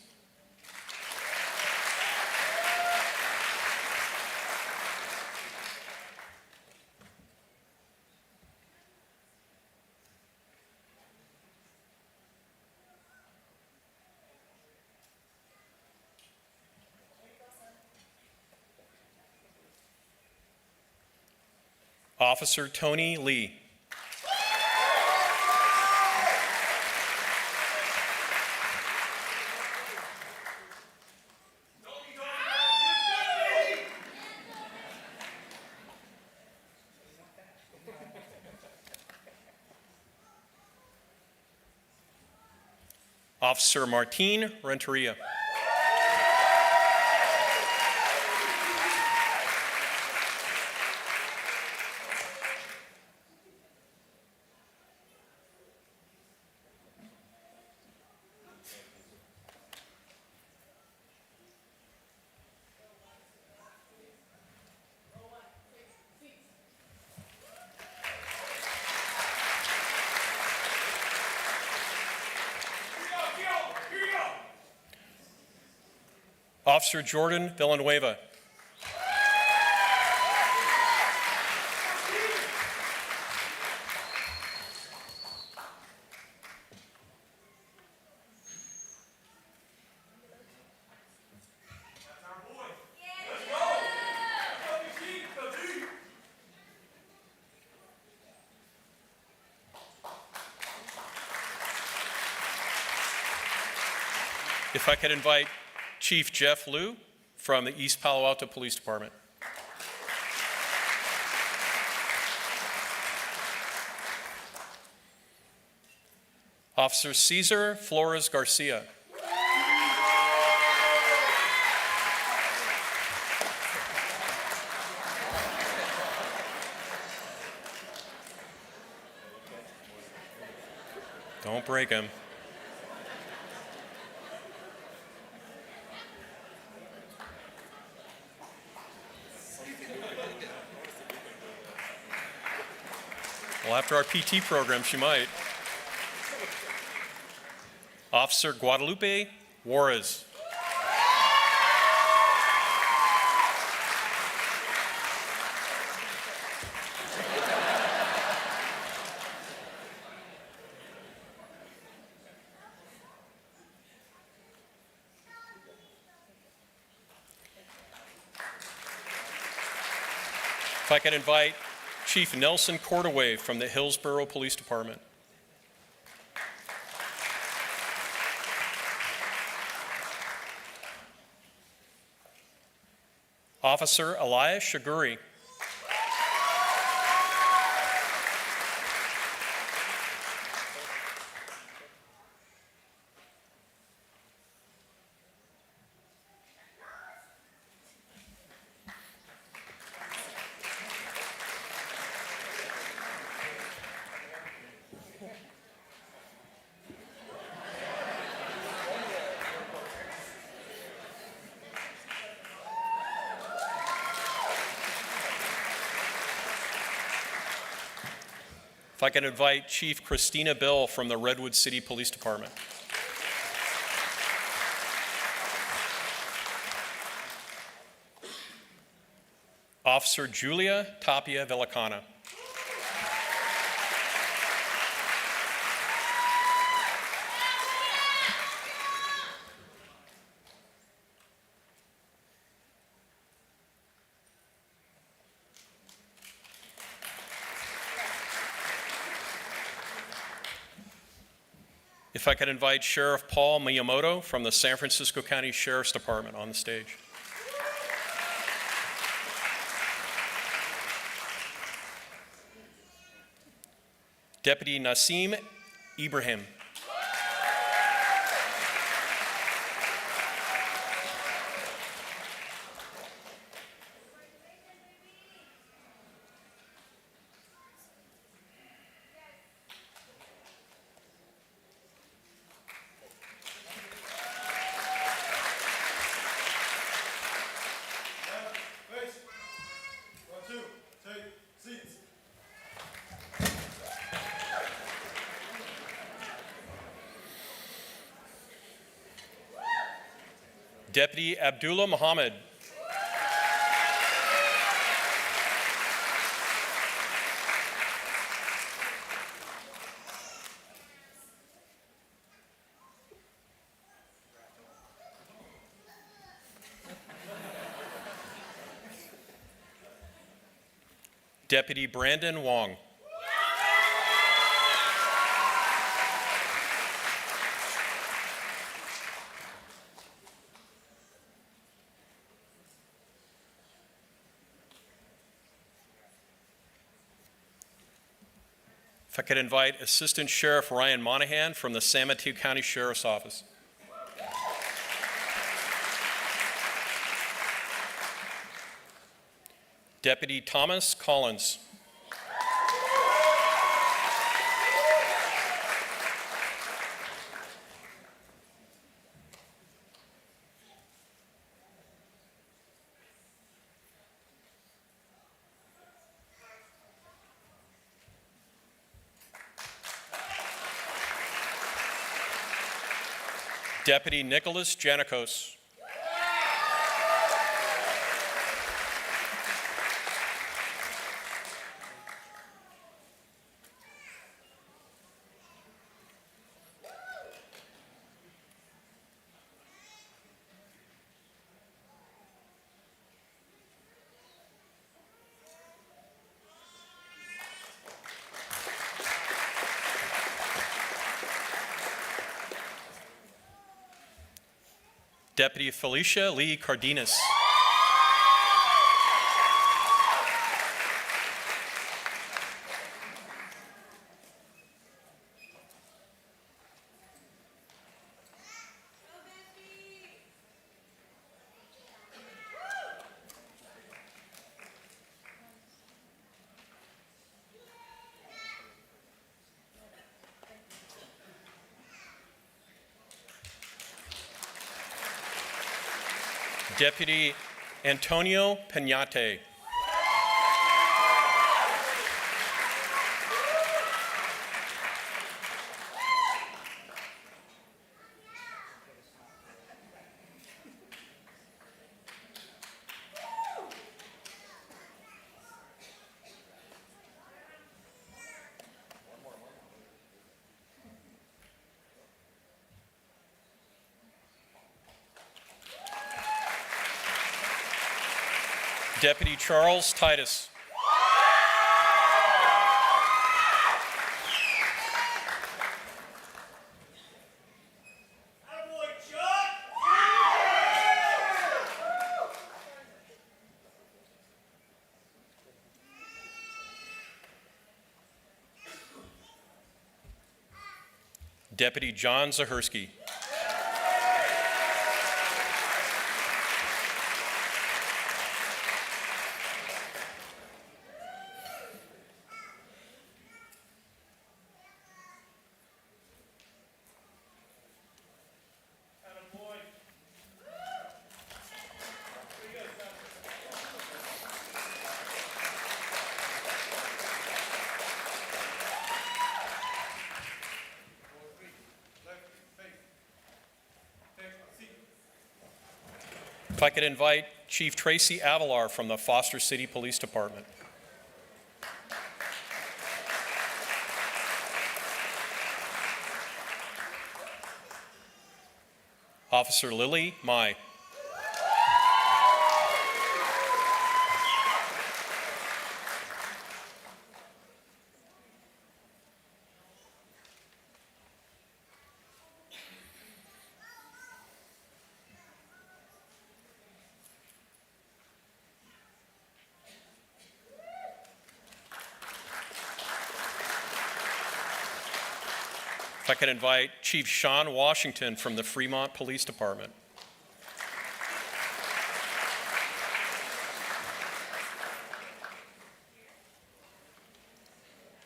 Officer Tony Lee. Officer Martin Renteria. Officer Jordan Villanueva. If I could invite Chief Jeff Liu from the East Palo Alto Police Department. Officer Cesar Flores Garcia. Don't break him. Well, after our PT program, she might. Officer Guadalupe Juarez. If I could invite Chief Nelson Cordaway from the Hillsborough Police Department. Officer Elias Shaguri. If I can invite Chief Christina Bill from the Redwood City Police Department. Officer Julia Tapia Villicana. If I could invite Sheriff Paul Miyamoto from the San Francisco County Sheriff's Department on the stage. Deputy Nasim Ibrahim. Deputy Abdullah Muhammad. Deputy Brandon Wong. If I could invite Assistant Sheriff Ryan Monahan from the San Mateo County Sheriff's Office. Deputy Thomas Collins. Deputy Nicholas Janikos. Deputy Felicia Lee Cardenas. Deputy Antonio Peñate. Deputy Charles Titus. Deputy John Zahersky. If I could invite Chief Tracy Avalar from the Foster City Police Department. Officer Lily Mai. If I could invite Chief Sean Washington from the Fremont Police Department.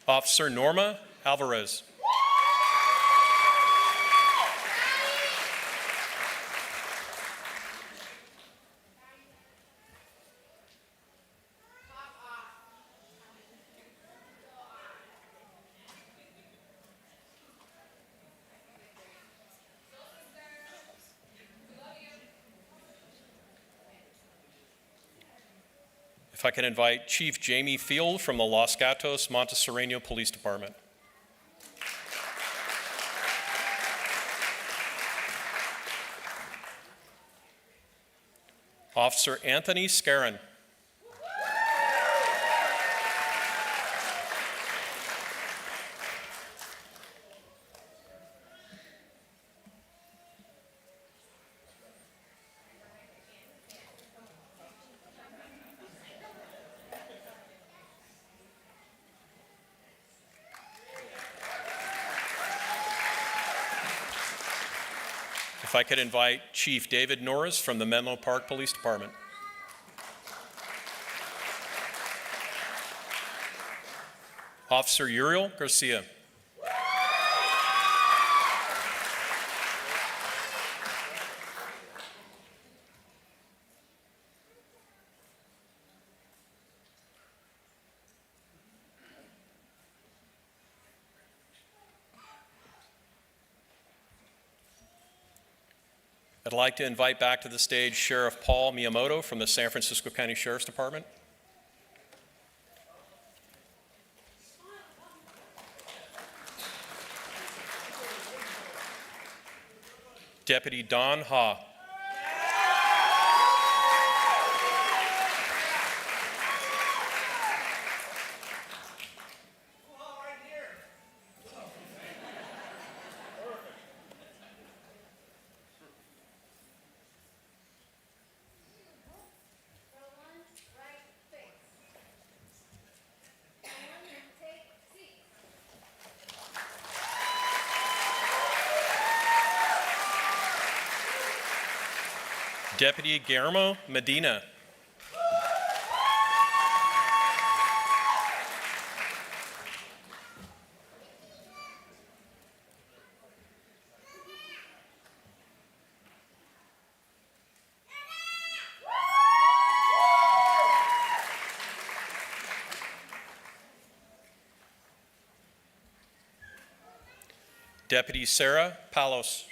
Officer Norma Alvarez. If I can invite Chief Jamie Field from the Los Gatos Montessoreno Police Department. Officer Anthony Scarron. If I could invite Chief David Norris from the Menlo Park Police Department. Officer Uriel Garcia. I'd like to invite back to the stage Sheriff Paul Miyamoto from the San Francisco County Sheriff's Department. Deputy Don Ha. Deputy Guillermo Medina. Deputy Sarah Palos.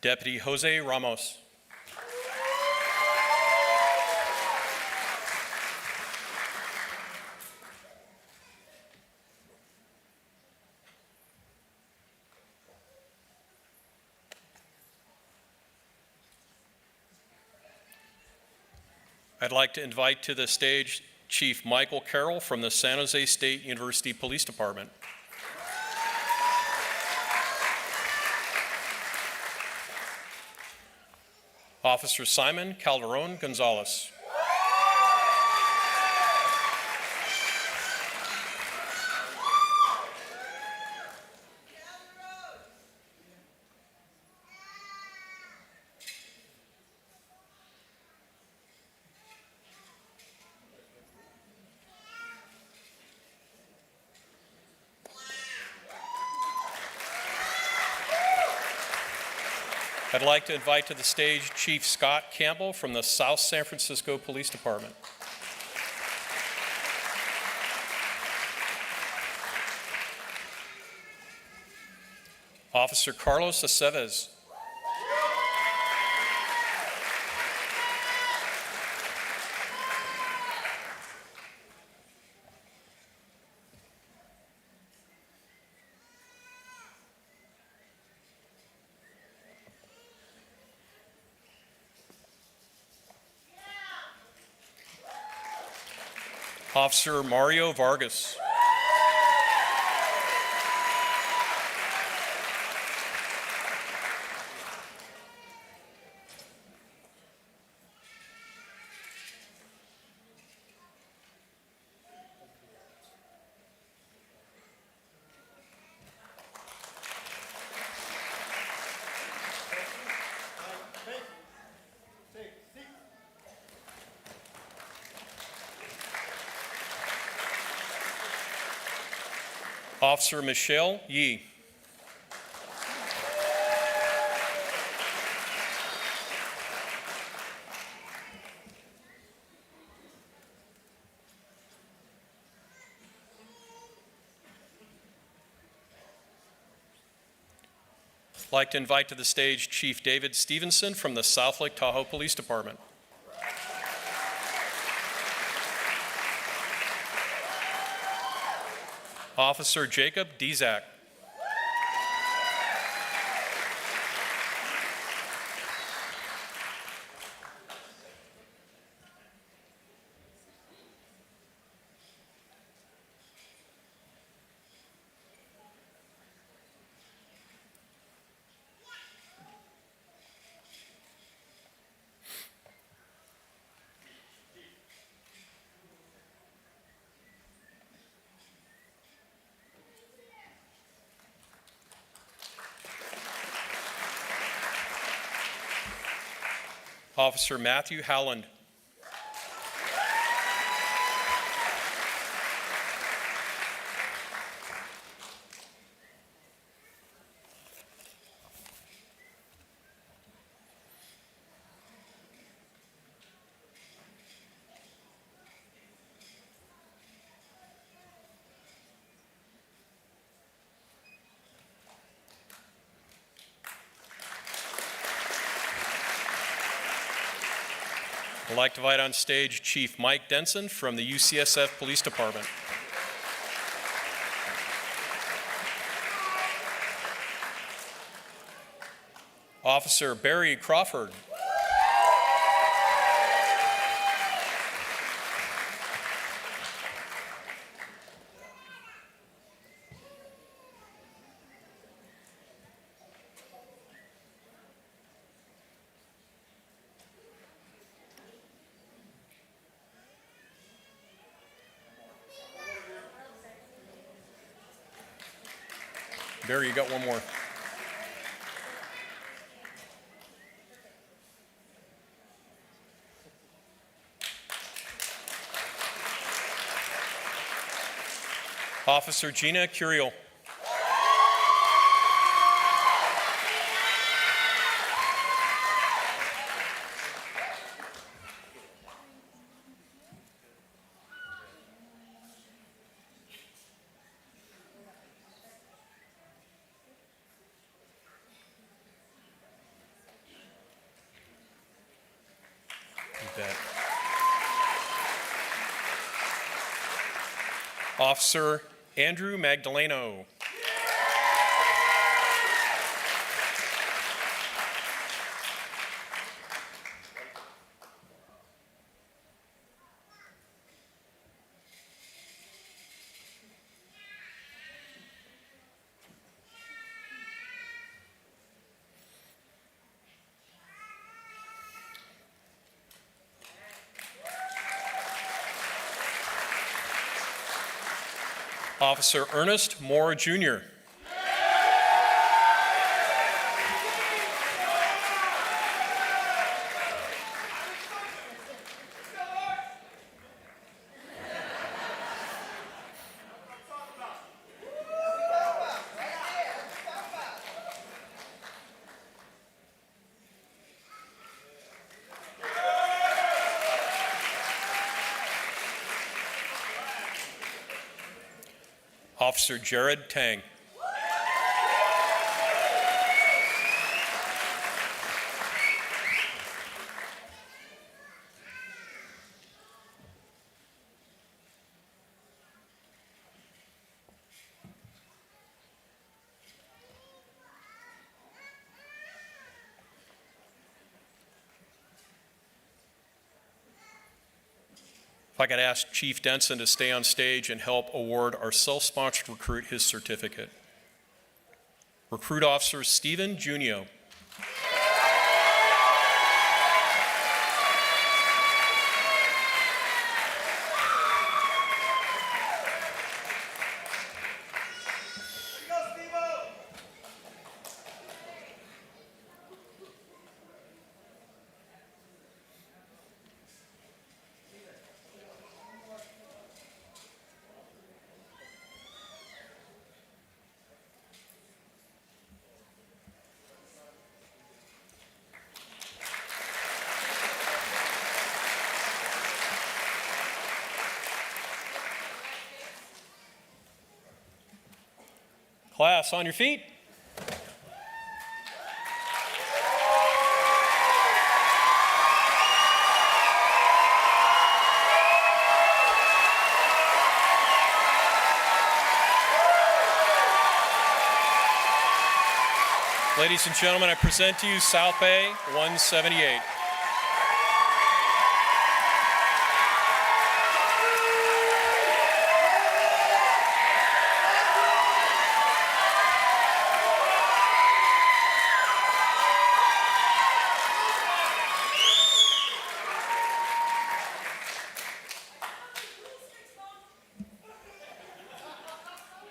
Deputy Jose Ramos. I'd like to invite to the stage Chief Michael Carroll from the San Jose State University Police Department. Officer Simon Calderon Gonzalez. I'd like to invite to the stage Chief Scott Campbell from the South San Francisco Police Department. Officer Carlos Aceves. Officer Mario Vargas. Officer Michelle Yee. I'd like to invite to the stage Chief David Stevenson from the South Lake Tahoe Police Department. Officer Jacob Dezak. Officer Matthew Howland. I'd like to invite on stage Chief Mike Denson from the UCSF Police Department. Officer Barry Crawford. Barry, you got one more. Officer Gina Curiel. Officer Andrew Magdaleno. Officer Ernest Moore, Jr. Officer Jared Tang. If I could ask Chief Denson to stay on stage and help award our self-sponsored recruit his certificate. Recruit Officer Stephen Junio. Class, on your feet. Ladies and gentlemen, I present to you South Bay 178.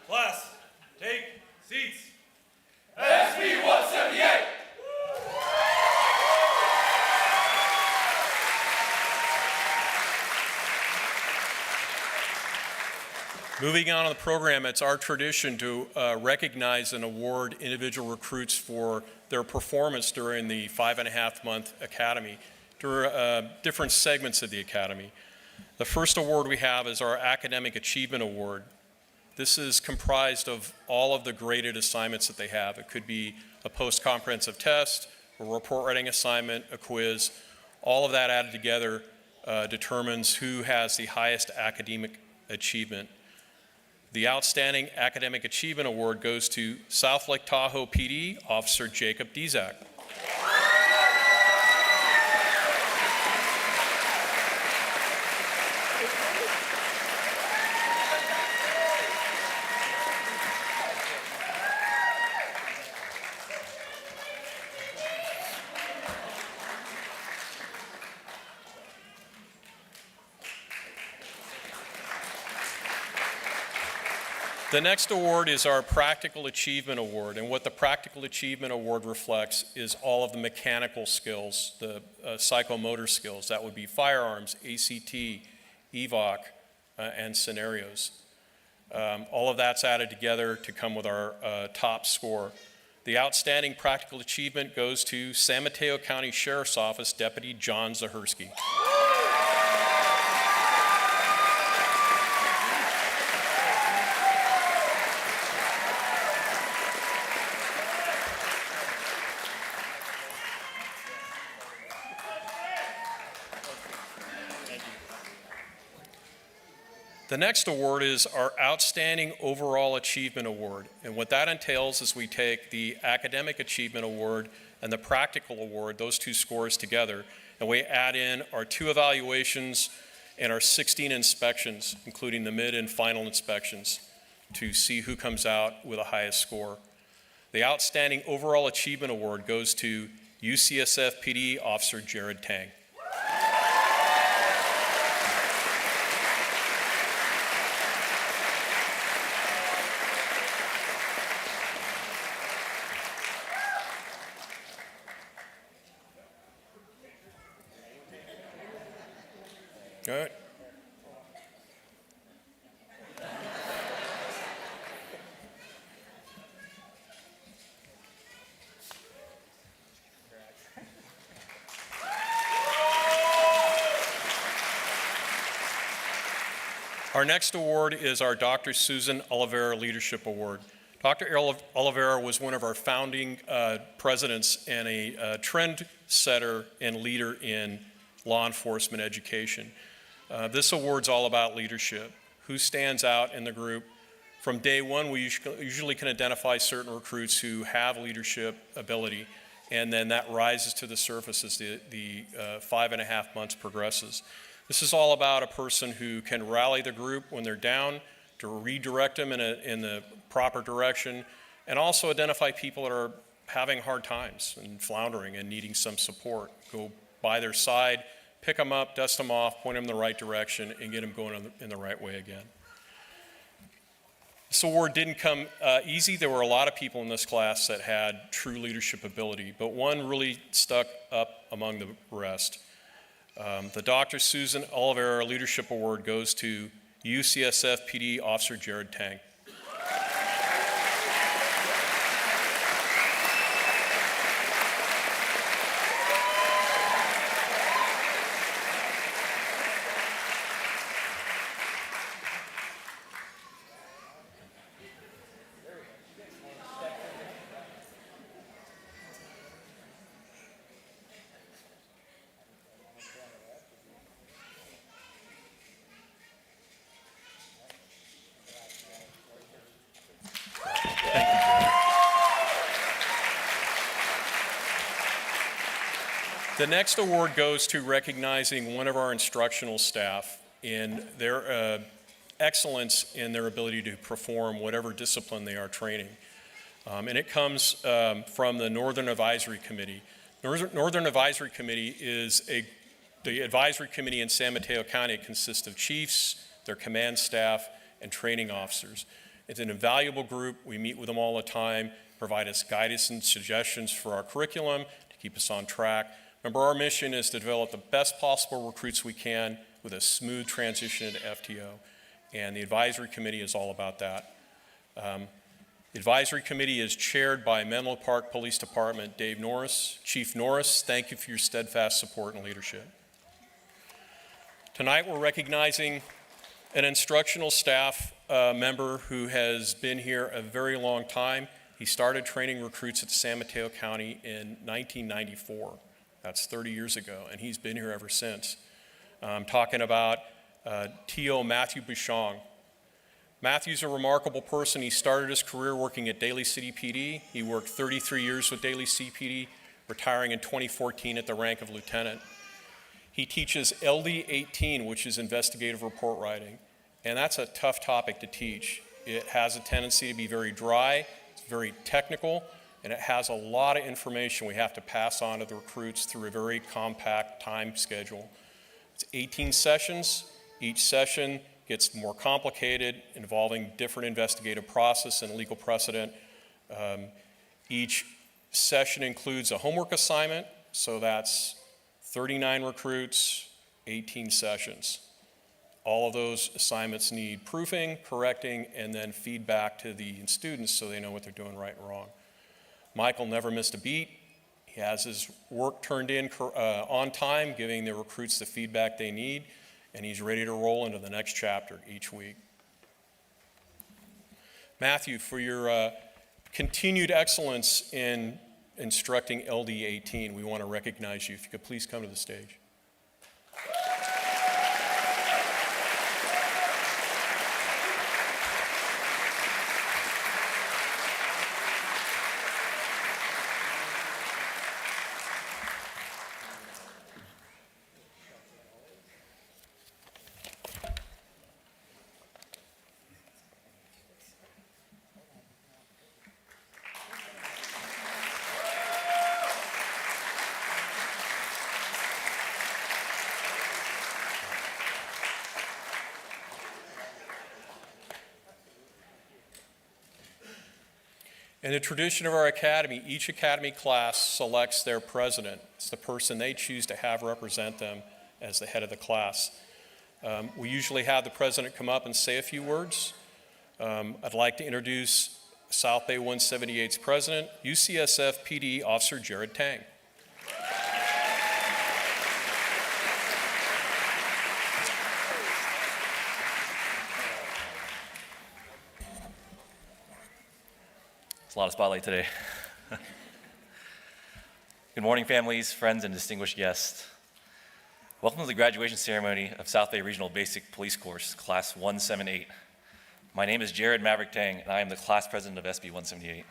Class, take seats. SB 178. Moving on in the program, it's our tradition to recognize and award individual recruits for their performance during the 5.5-month academy, during different segments of the academy. The first award we have is our Academic Achievement Award. This is comprised of all of the graded assignments that they have. It could be a post-comprehensive test, a report writing assignment, a quiz. All of that added together determines who has the highest academic achievement. The Outstanding Academic Achievement Award goes to South Lake Tahoe PD Officer Jacob Dezak. The next award is our Practical Achievement Award, and what the Practical Achievement Award reflects is all of the mechanical skills, the psychomotor skills. That would be firearms, ACT, EVOC, and scenarios. All of that's added together to come with our top score. The Outstanding Practical Achievement goes to San Mateo County Sheriff's Office Deputy John Zahersky. The next award is our Outstanding Overall Achievement Award. And what that entails is we take the Academic Achievement Award and the Practical Award, those two scores together, and we add in our 2 evaluations and our 16 inspections, including the mid and final inspections, to see who comes out with the highest score. The Outstanding Overall Achievement Award goes to UCSF PD Officer Jared Tang. All right. Our next award is our Dr. Susan Oliveira Leadership Award. Dr. Oliveira was one of our founding presidents and a trend setter and leader in law enforcement education. This award's all about leadership. Who stands out in the group? From day one, we usually can identify certain recruits who have leadership ability, and then that rises to the surface as the 5.5 months progresses. This is all about a person who can rally the group when they're down, to redirect them in the proper direction, and also identify people that are having hard times and floundering and needing some support. Go by their side, pick them up, dust them off, point them in the right direction, and get them going in the right way again. This award didn't come easy. There were a lot of people in this class that had true leadership ability, but one really stuck up among the rest. The Dr. Susan Oliveira Leadership Award goes to UCSF PD Officer Jared Tang. The next award goes to recognizing one of our instructional staff in their excellence in their ability to perform whatever discipline they are training. And it comes from the Northern Advisory Committee. Northern Advisory Committee is the advisory committee in San Mateo County. It consists of chiefs, their command staff, and training officers. It's an invaluable group. We meet with them all the time, provide us guidance and suggestions for our curriculum to keep us on track. Remember, our mission is to develop the best possible recruits we can with a smooth transition into FTO, and the advisory committee is all about that. The advisory committee is chaired by Menlo Park Police Department Dave Norris. Chief Norris, thank you for your steadfast support and leadership. Tonight we're recognizing an instructional staff member who has been here a very long time. He started training recruits at San Mateo County in 1994. That's 30 years ago, and he's been here ever since. I'm talking about T.O. Matthew Bouchon. Matthew's a remarkable person. He started his career working at Daly City PD. He worked 33 years with Daly City PD, retiring in 2014 at the rank of lieutenant. He teaches LD 18, which is investigative report writing, and that's a tough topic to teach. It has a tendency to be very dry, it's very technical, and it has a lot of information we have to pass on to the recruits through a very compact time schedule. It's 18 sessions. Each session gets more complicated, involving different investigative process and legal precedent. Each session includes a homework assignment, so that's 39 recruits, 18 sessions. All of those assignments need proofing, correcting, and then feedback to the students so they know what they're doing right and wrong. Michael never missed a beat. He has his work turned in on time, giving the recruits the feedback they need, and he's ready to roll into the next chapter each week. Matthew, for your continued excellence in instructing LD 18, we want to recognize you. If you could please come to the stage. In the tradition of our academy, each academy class selects their president. It's the person they choose to have represent them as the head of the class. We usually have the president come up and say a few words. I'd like to introduce South Bay 178's president, UCSF PD Officer Jared Tang. It's a lot of spotlight today. Good morning, families, friends, and distinguished guests. Welcome to the graduation ceremony of South Bay Regional Basic Police Course, Class 178. My name is Jared Maverick Tang, and I am the class president of SB 178.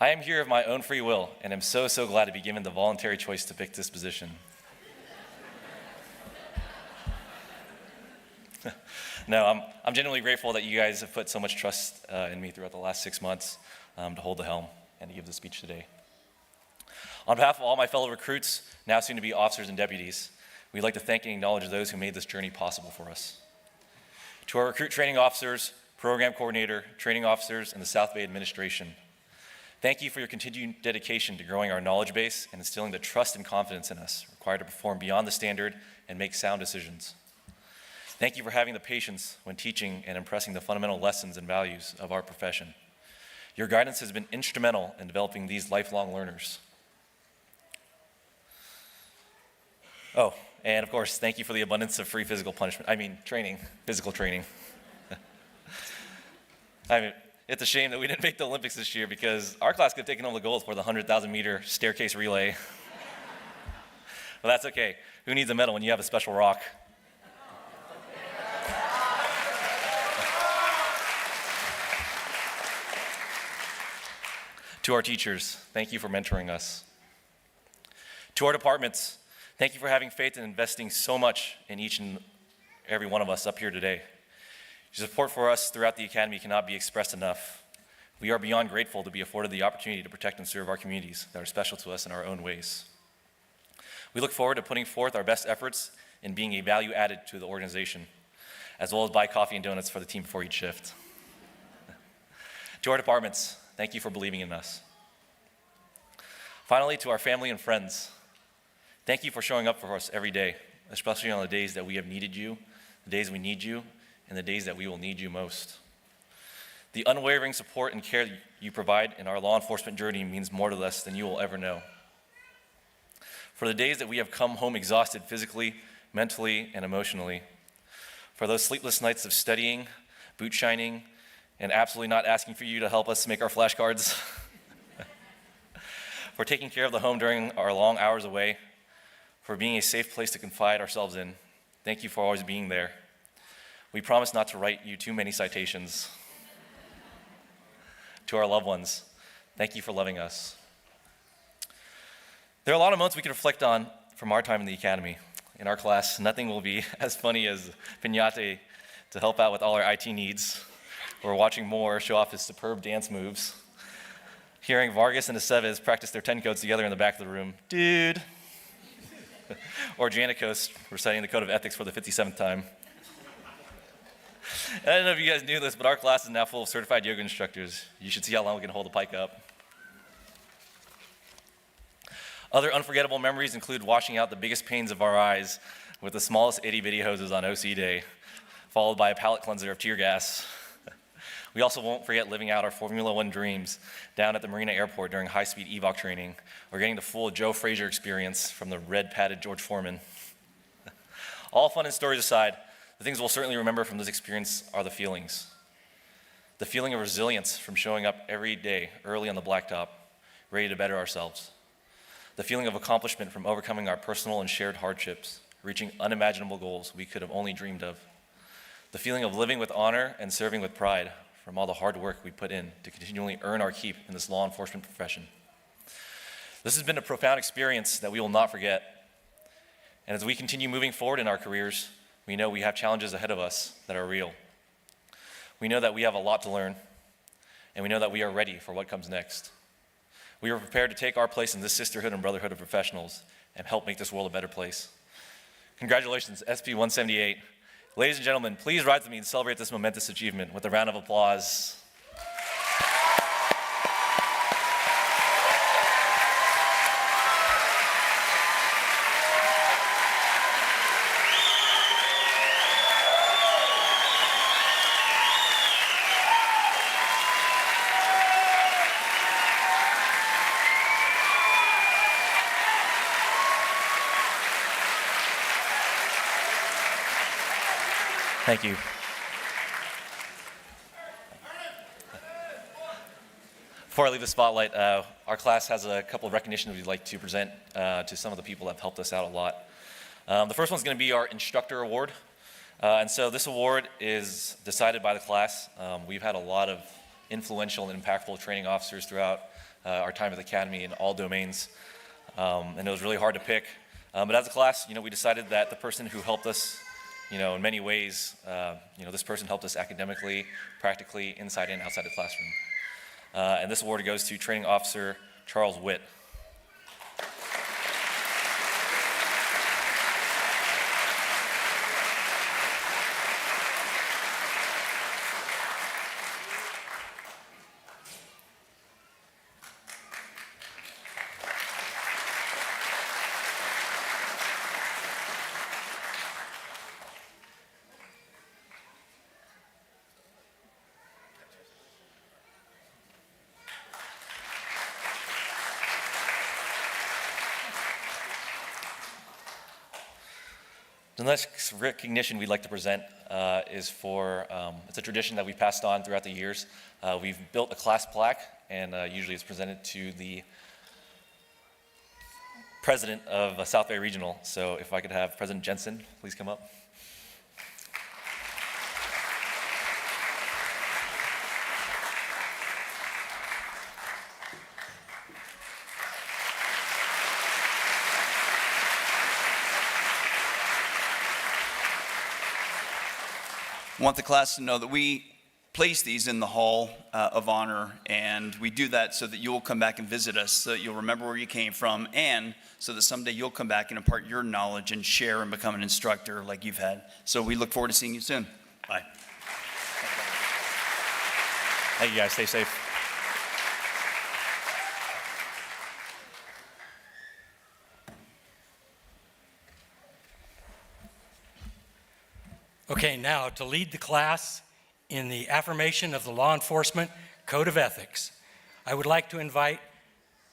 I am here of my own free will, and am so glad to be given the voluntary choice to pick this position. No, I'm genuinely grateful that you guys have put so much trust in me throughout the last 6 months to hold the helm and to give the speech today. On behalf of all my fellow recruits, now soon to be officers and deputies, we'd like to thank and acknowledge those who made this journey possible for us. To our recruit training officers, program coordinator, training officers, and the South Bay administration, thank you for your continued dedication to growing our knowledge base and instilling the trust and confidence in us required to perform beyond the standard and make sound decisions. Thank you for having the patience when teaching and impressing the fundamental lessons and values of our profession. Your guidance has been instrumental in developing these lifelong learners. Oh, and of course, thank you for the abundance of free physical training. It's a shame that we didn't make the Olympics this year because our class could have taken home the gold for the 100,000 meter staircase relay. But that's okay. Who needs a medal when you have a special rock? To our teachers, thank you for mentoring us. To our departments, thank you for having faith and investing so much in each and every one of us up here today. Your support for us throughout the academy cannot be expressed enough. We are beyond grateful to be afforded the opportunity to protect and serve our communities that are special to us in our own ways. We look forward to putting forth our best efforts in being a value added to the organization, as well as buy coffee and donuts for the team before each shift. To our departments, thank you for believing in us. Finally, to our family and friends, thank you for showing up for us every day, especially on the days that we have needed you, the days we need you, and the days that we will need you most. The unwavering support and care you provide in our law enforcement journey means more to us than you will ever know. For the days that we have come home exhausted physically, mentally, and emotionally, for those sleepless nights of studying, boot shining, and absolutely not asking for you to help us make our flashcards, for taking care of the home during our long hours away, for being a safe place to confide ourselves in. Thank you for always being there. We promise not to write you too many citations. To our loved ones, thank you for loving us. There are a lot of moments we can reflect on from our time in the academy. In our class, nothing will be as funny as Piñate to help out with all our IT needs, or watching Moore show off his superb dance moves, hearing Vargas and Aceves practice their 10 codes together in the back of the room, dude, or Janikos reciting the code of ethics for the 57th time. And I don't know if you guys knew this, but our class is now full of certified yoga instructors. You should see how long we can hold the pike up. Other unforgettable memories include washing out the biggest pains of our eyes with the smallest itty-bitty hoses on OC day, followed by a palate cleanser of tear gas. We also won't forget living out our Formula One dreams down at the Marina Airport during high-speed EVOC training, or getting the full Joe Frazier experience from the red-padded George Foreman. All fun and stories aside, the things we'll certainly remember from this experience are the feelings. The feeling of resilience from showing up every day early on the blacktop, ready to better ourselves. The feeling of accomplishment from overcoming our personal and shared hardships, reaching unimaginable goals we could have only dreamed of. The feeling of living with honor and serving with pride from all the hard work we put in to continually earn our keep in this law enforcement profession. This has been a profound experience that we will not forget. And as we continue moving forward in our careers, we know we have challenges ahead of us that are real. We know that we have a lot to learn, and we know that we are ready for what comes next. We are prepared to take our place in this sisterhood and brotherhood of professionals and help make this world a better place. Congratulations, SP 178. Ladies and gentlemen, please rise with me and celebrate this momentous achievement with a round of applause. Thank you. Before I leave the spotlight, our class has a couple of recognitions we'd like to present to some of the people that have helped us out a lot. The first one's going to be our Instructor Award. And so this award is decided by the class. We've had a lot of influential and impactful training officers throughout our time at the Academy in all domains. And it was really hard to pick. But as a class, we decided that the person who helped us You know, in many ways, this person helped us academically, practically, inside and outside the classroom. And this award goes to Training Officer Charles Witt. The next recognition we'd like to present is for, it's a tradition that we passed on throughout the years. We've built a class plaque, and usually it's presented to the president of South Bay Regional. So if I could have President Jensen please come up. I want the class to know that we place these in the Hall of Honor, and we do that so that you'll come back and visit us, so that you'll remember where you came from, and so that someday you'll come back and impart your knowledge and share and become an instructor like you've had. So we look forward to seeing you soon. Bye. Thank you guys, stay safe. Okay, now to lead the class in the affirmation of the Law Enforcement Code of Ethics, I would like to invite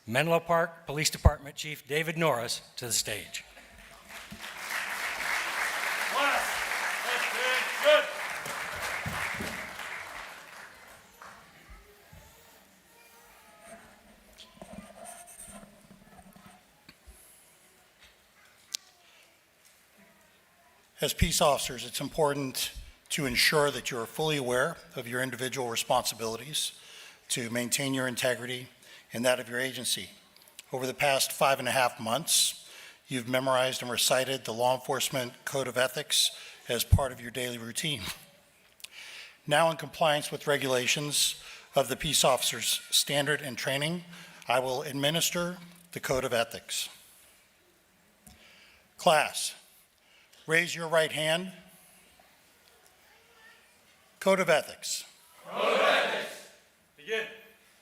Menlo Park Police Department Chief David Norris to the stage. Good. As peace officers, it's important to ensure that you are fully aware of your individual responsibilities to maintain your integrity and that of your agency. Over the past 5.5 months, you've memorized and recited the Law Enforcement Code of Ethics as part of your daily routine. Now, in compliance with regulations of the Peace Officers Standard and Training, I will administer the Code of Ethics. Class, raise your right hand. Code of Ethics. Code of Ethics. Begin.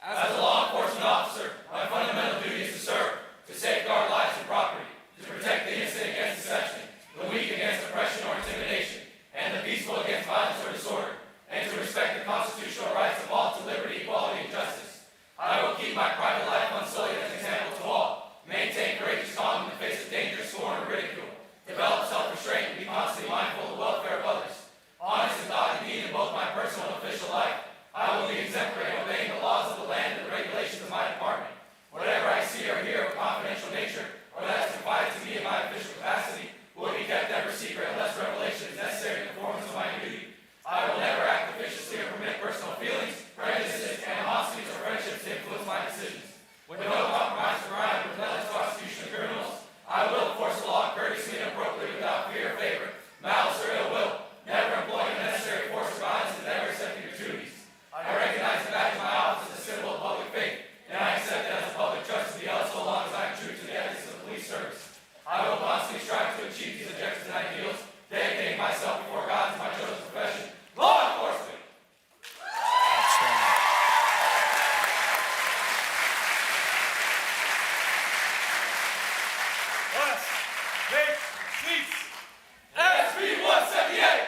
As a law enforcement officer, my fundamental duty is to serve, to safeguard lives and property, to protect the innocent against deception, the weak against oppression or intimidation, and the peaceful against violence or disorder, and to respect the constitutional rights of all to liberty, equality, and justice. I will keep my private life unsullied as an example to all, maintain courageous calm in the face of danger, scorn, or ridicule, develop self-restraint, and be constantly mindful of the welfare of others. Honest in thought and deed in both my personal and official life, I will be exemplary, obeying the laws of the land and the regulations of my department. Whatever I see or hear of confidential nature, or that is confided to me in my official capacity, will be kept ever secret unless revelation is necessary in the performance of my duty. I will never act officiously or permit personal feelings, prejudices, animosities, or friendships to influence my decisions. With no compromise for crime or relentless prosecution of criminals, I will enforce the law courteously and appropriately without fear or favor, malice or ill will, never employing unnecessary force or violence and never accepting gratuities. I recognize the badge of my office as a symbol of public faith, and I accept it as a public trust to be held so long as I am true to the ethics of the police service. I will constantly strive to achieve these objectives and ideals, dedicating myself before God to my chosen profession, law enforcement. Outstanding. Class, take seats. SB 178.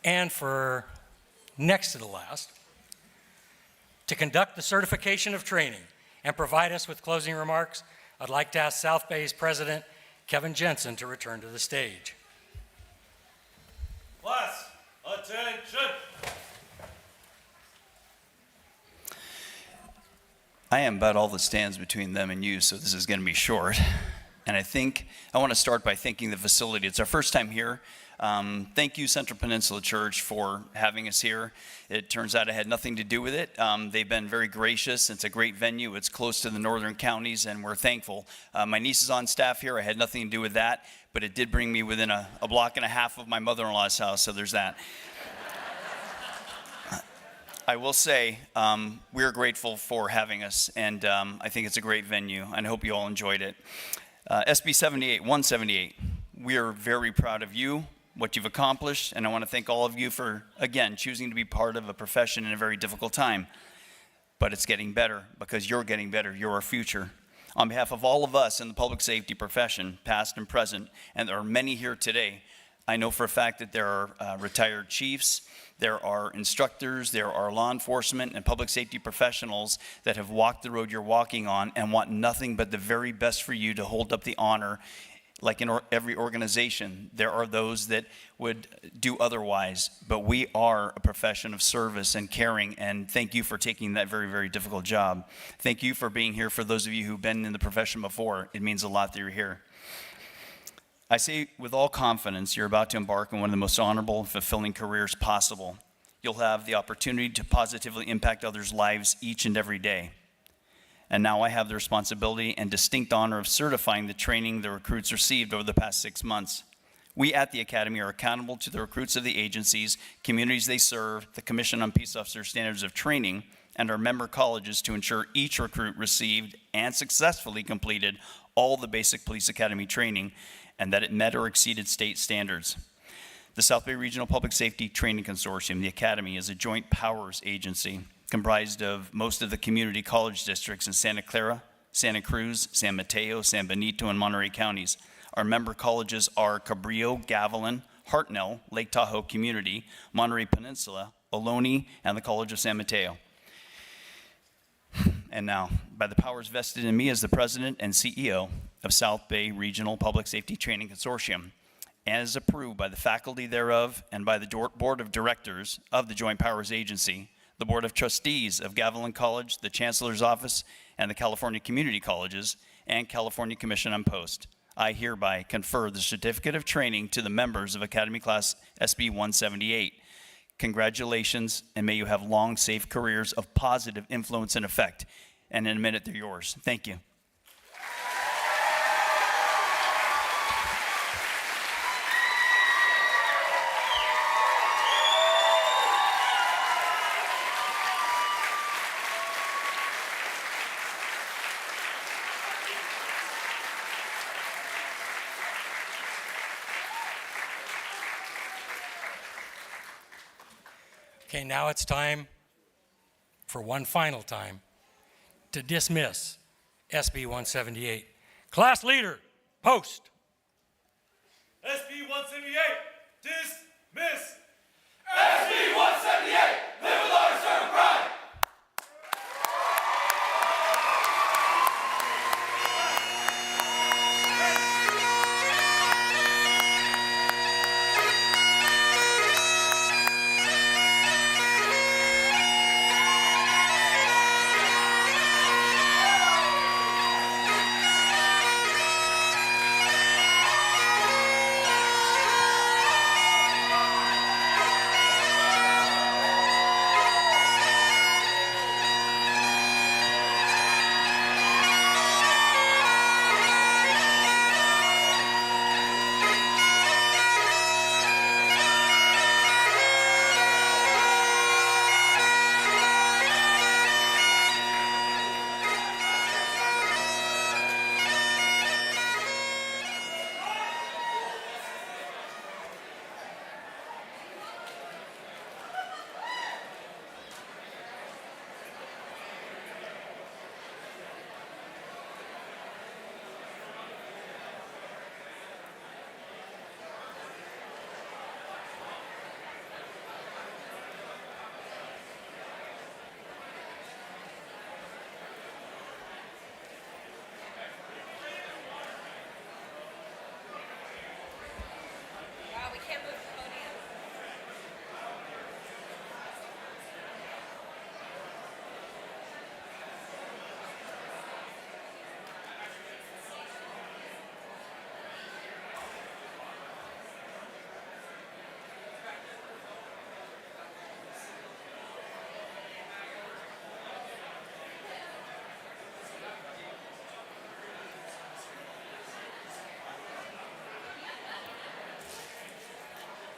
And for next to the last, to conduct the certification of training and provide us with closing remarks, I'd like to ask South Bay's President, Kevin Jensen, to return to the stage. Class, attention. I am about all that stands between them and you, so this is going to be short. And I want to start by thanking the facility. It's our first time here. Thank you, Central Peninsula Church, for having us here. It turns out I had nothing to do with it. They've been very gracious. It's a great venue. It's close to the northern counties, and we're thankful. My niece is on staff here. I had nothing to do with that, but it did bring me within a block and a half of my mother-in-law's house, so there's that. I will say we're grateful for having us, and I think it's a great venue, and I hope you all enjoyed it. SB 178, we are very proud of you, what you've accomplished, and I want to thank all of you for, again, choosing to be part of a profession in a very difficult time. But it's getting better because you're getting better. You're our future. On behalf of all of us in the public safety profession, past and present, and there are many here today, I know for a fact that there are retired chiefs, there are instructors, there are law enforcement and public safety professionals that have walked the road you're walking on and want nothing but the very best for you to hold up the honor. Like in every organization, there are those that would do otherwise, but we are a profession of service and caring, and thank you for taking that very, very difficult job. Thank you for being here. For those of you who've been in the profession before, it means a lot that you're here. I say with all confidence, you're about to embark on one of the most honorable and fulfilling careers possible. You'll have the opportunity to positively impact others' lives each and every day. And now I have the responsibility and distinct honor of certifying the training the recruits received over the past 6 months. We at the Academy are accountable to the recruits of the agencies, communities they serve, the Commission on Peace Officer Standards of Training, and our member colleges to ensure each recruit received and successfully completed all the basic police academy training and that it met or exceeded state standards. The South Bay Regional Public Safety Training Consortium, the Academy, is a joint powers agency comprised of most of the community college districts in Santa Clara, Santa Cruz, San Mateo, San Benito, and Monterey counties. Our member colleges are Cabrillo, Gavilan, Hartnell, Lake Tahoe Community, Monterey Peninsula, Ohlone, and the College of San Mateo. And now, by the powers vested in me as the President and CEO of South Bay Regional Public Safety Training Consortium, as approved by the faculty thereof and by the Board of Directors of the Joint Powers Agency, the Board of Trustees of Gavilan College, the Chancellor's Office, and the California Community Colleges, and California Commission on Post, I hereby confer the Certificate of Training to the members of Academy Class SB 178. Congratulations, and may you have long, safe careers of positive influence and effect. And in a minute, they're yours. Thank you. Okay, now it's time, for one final time, to dismiss SB 178. Class leader, post. SB 178, dismiss!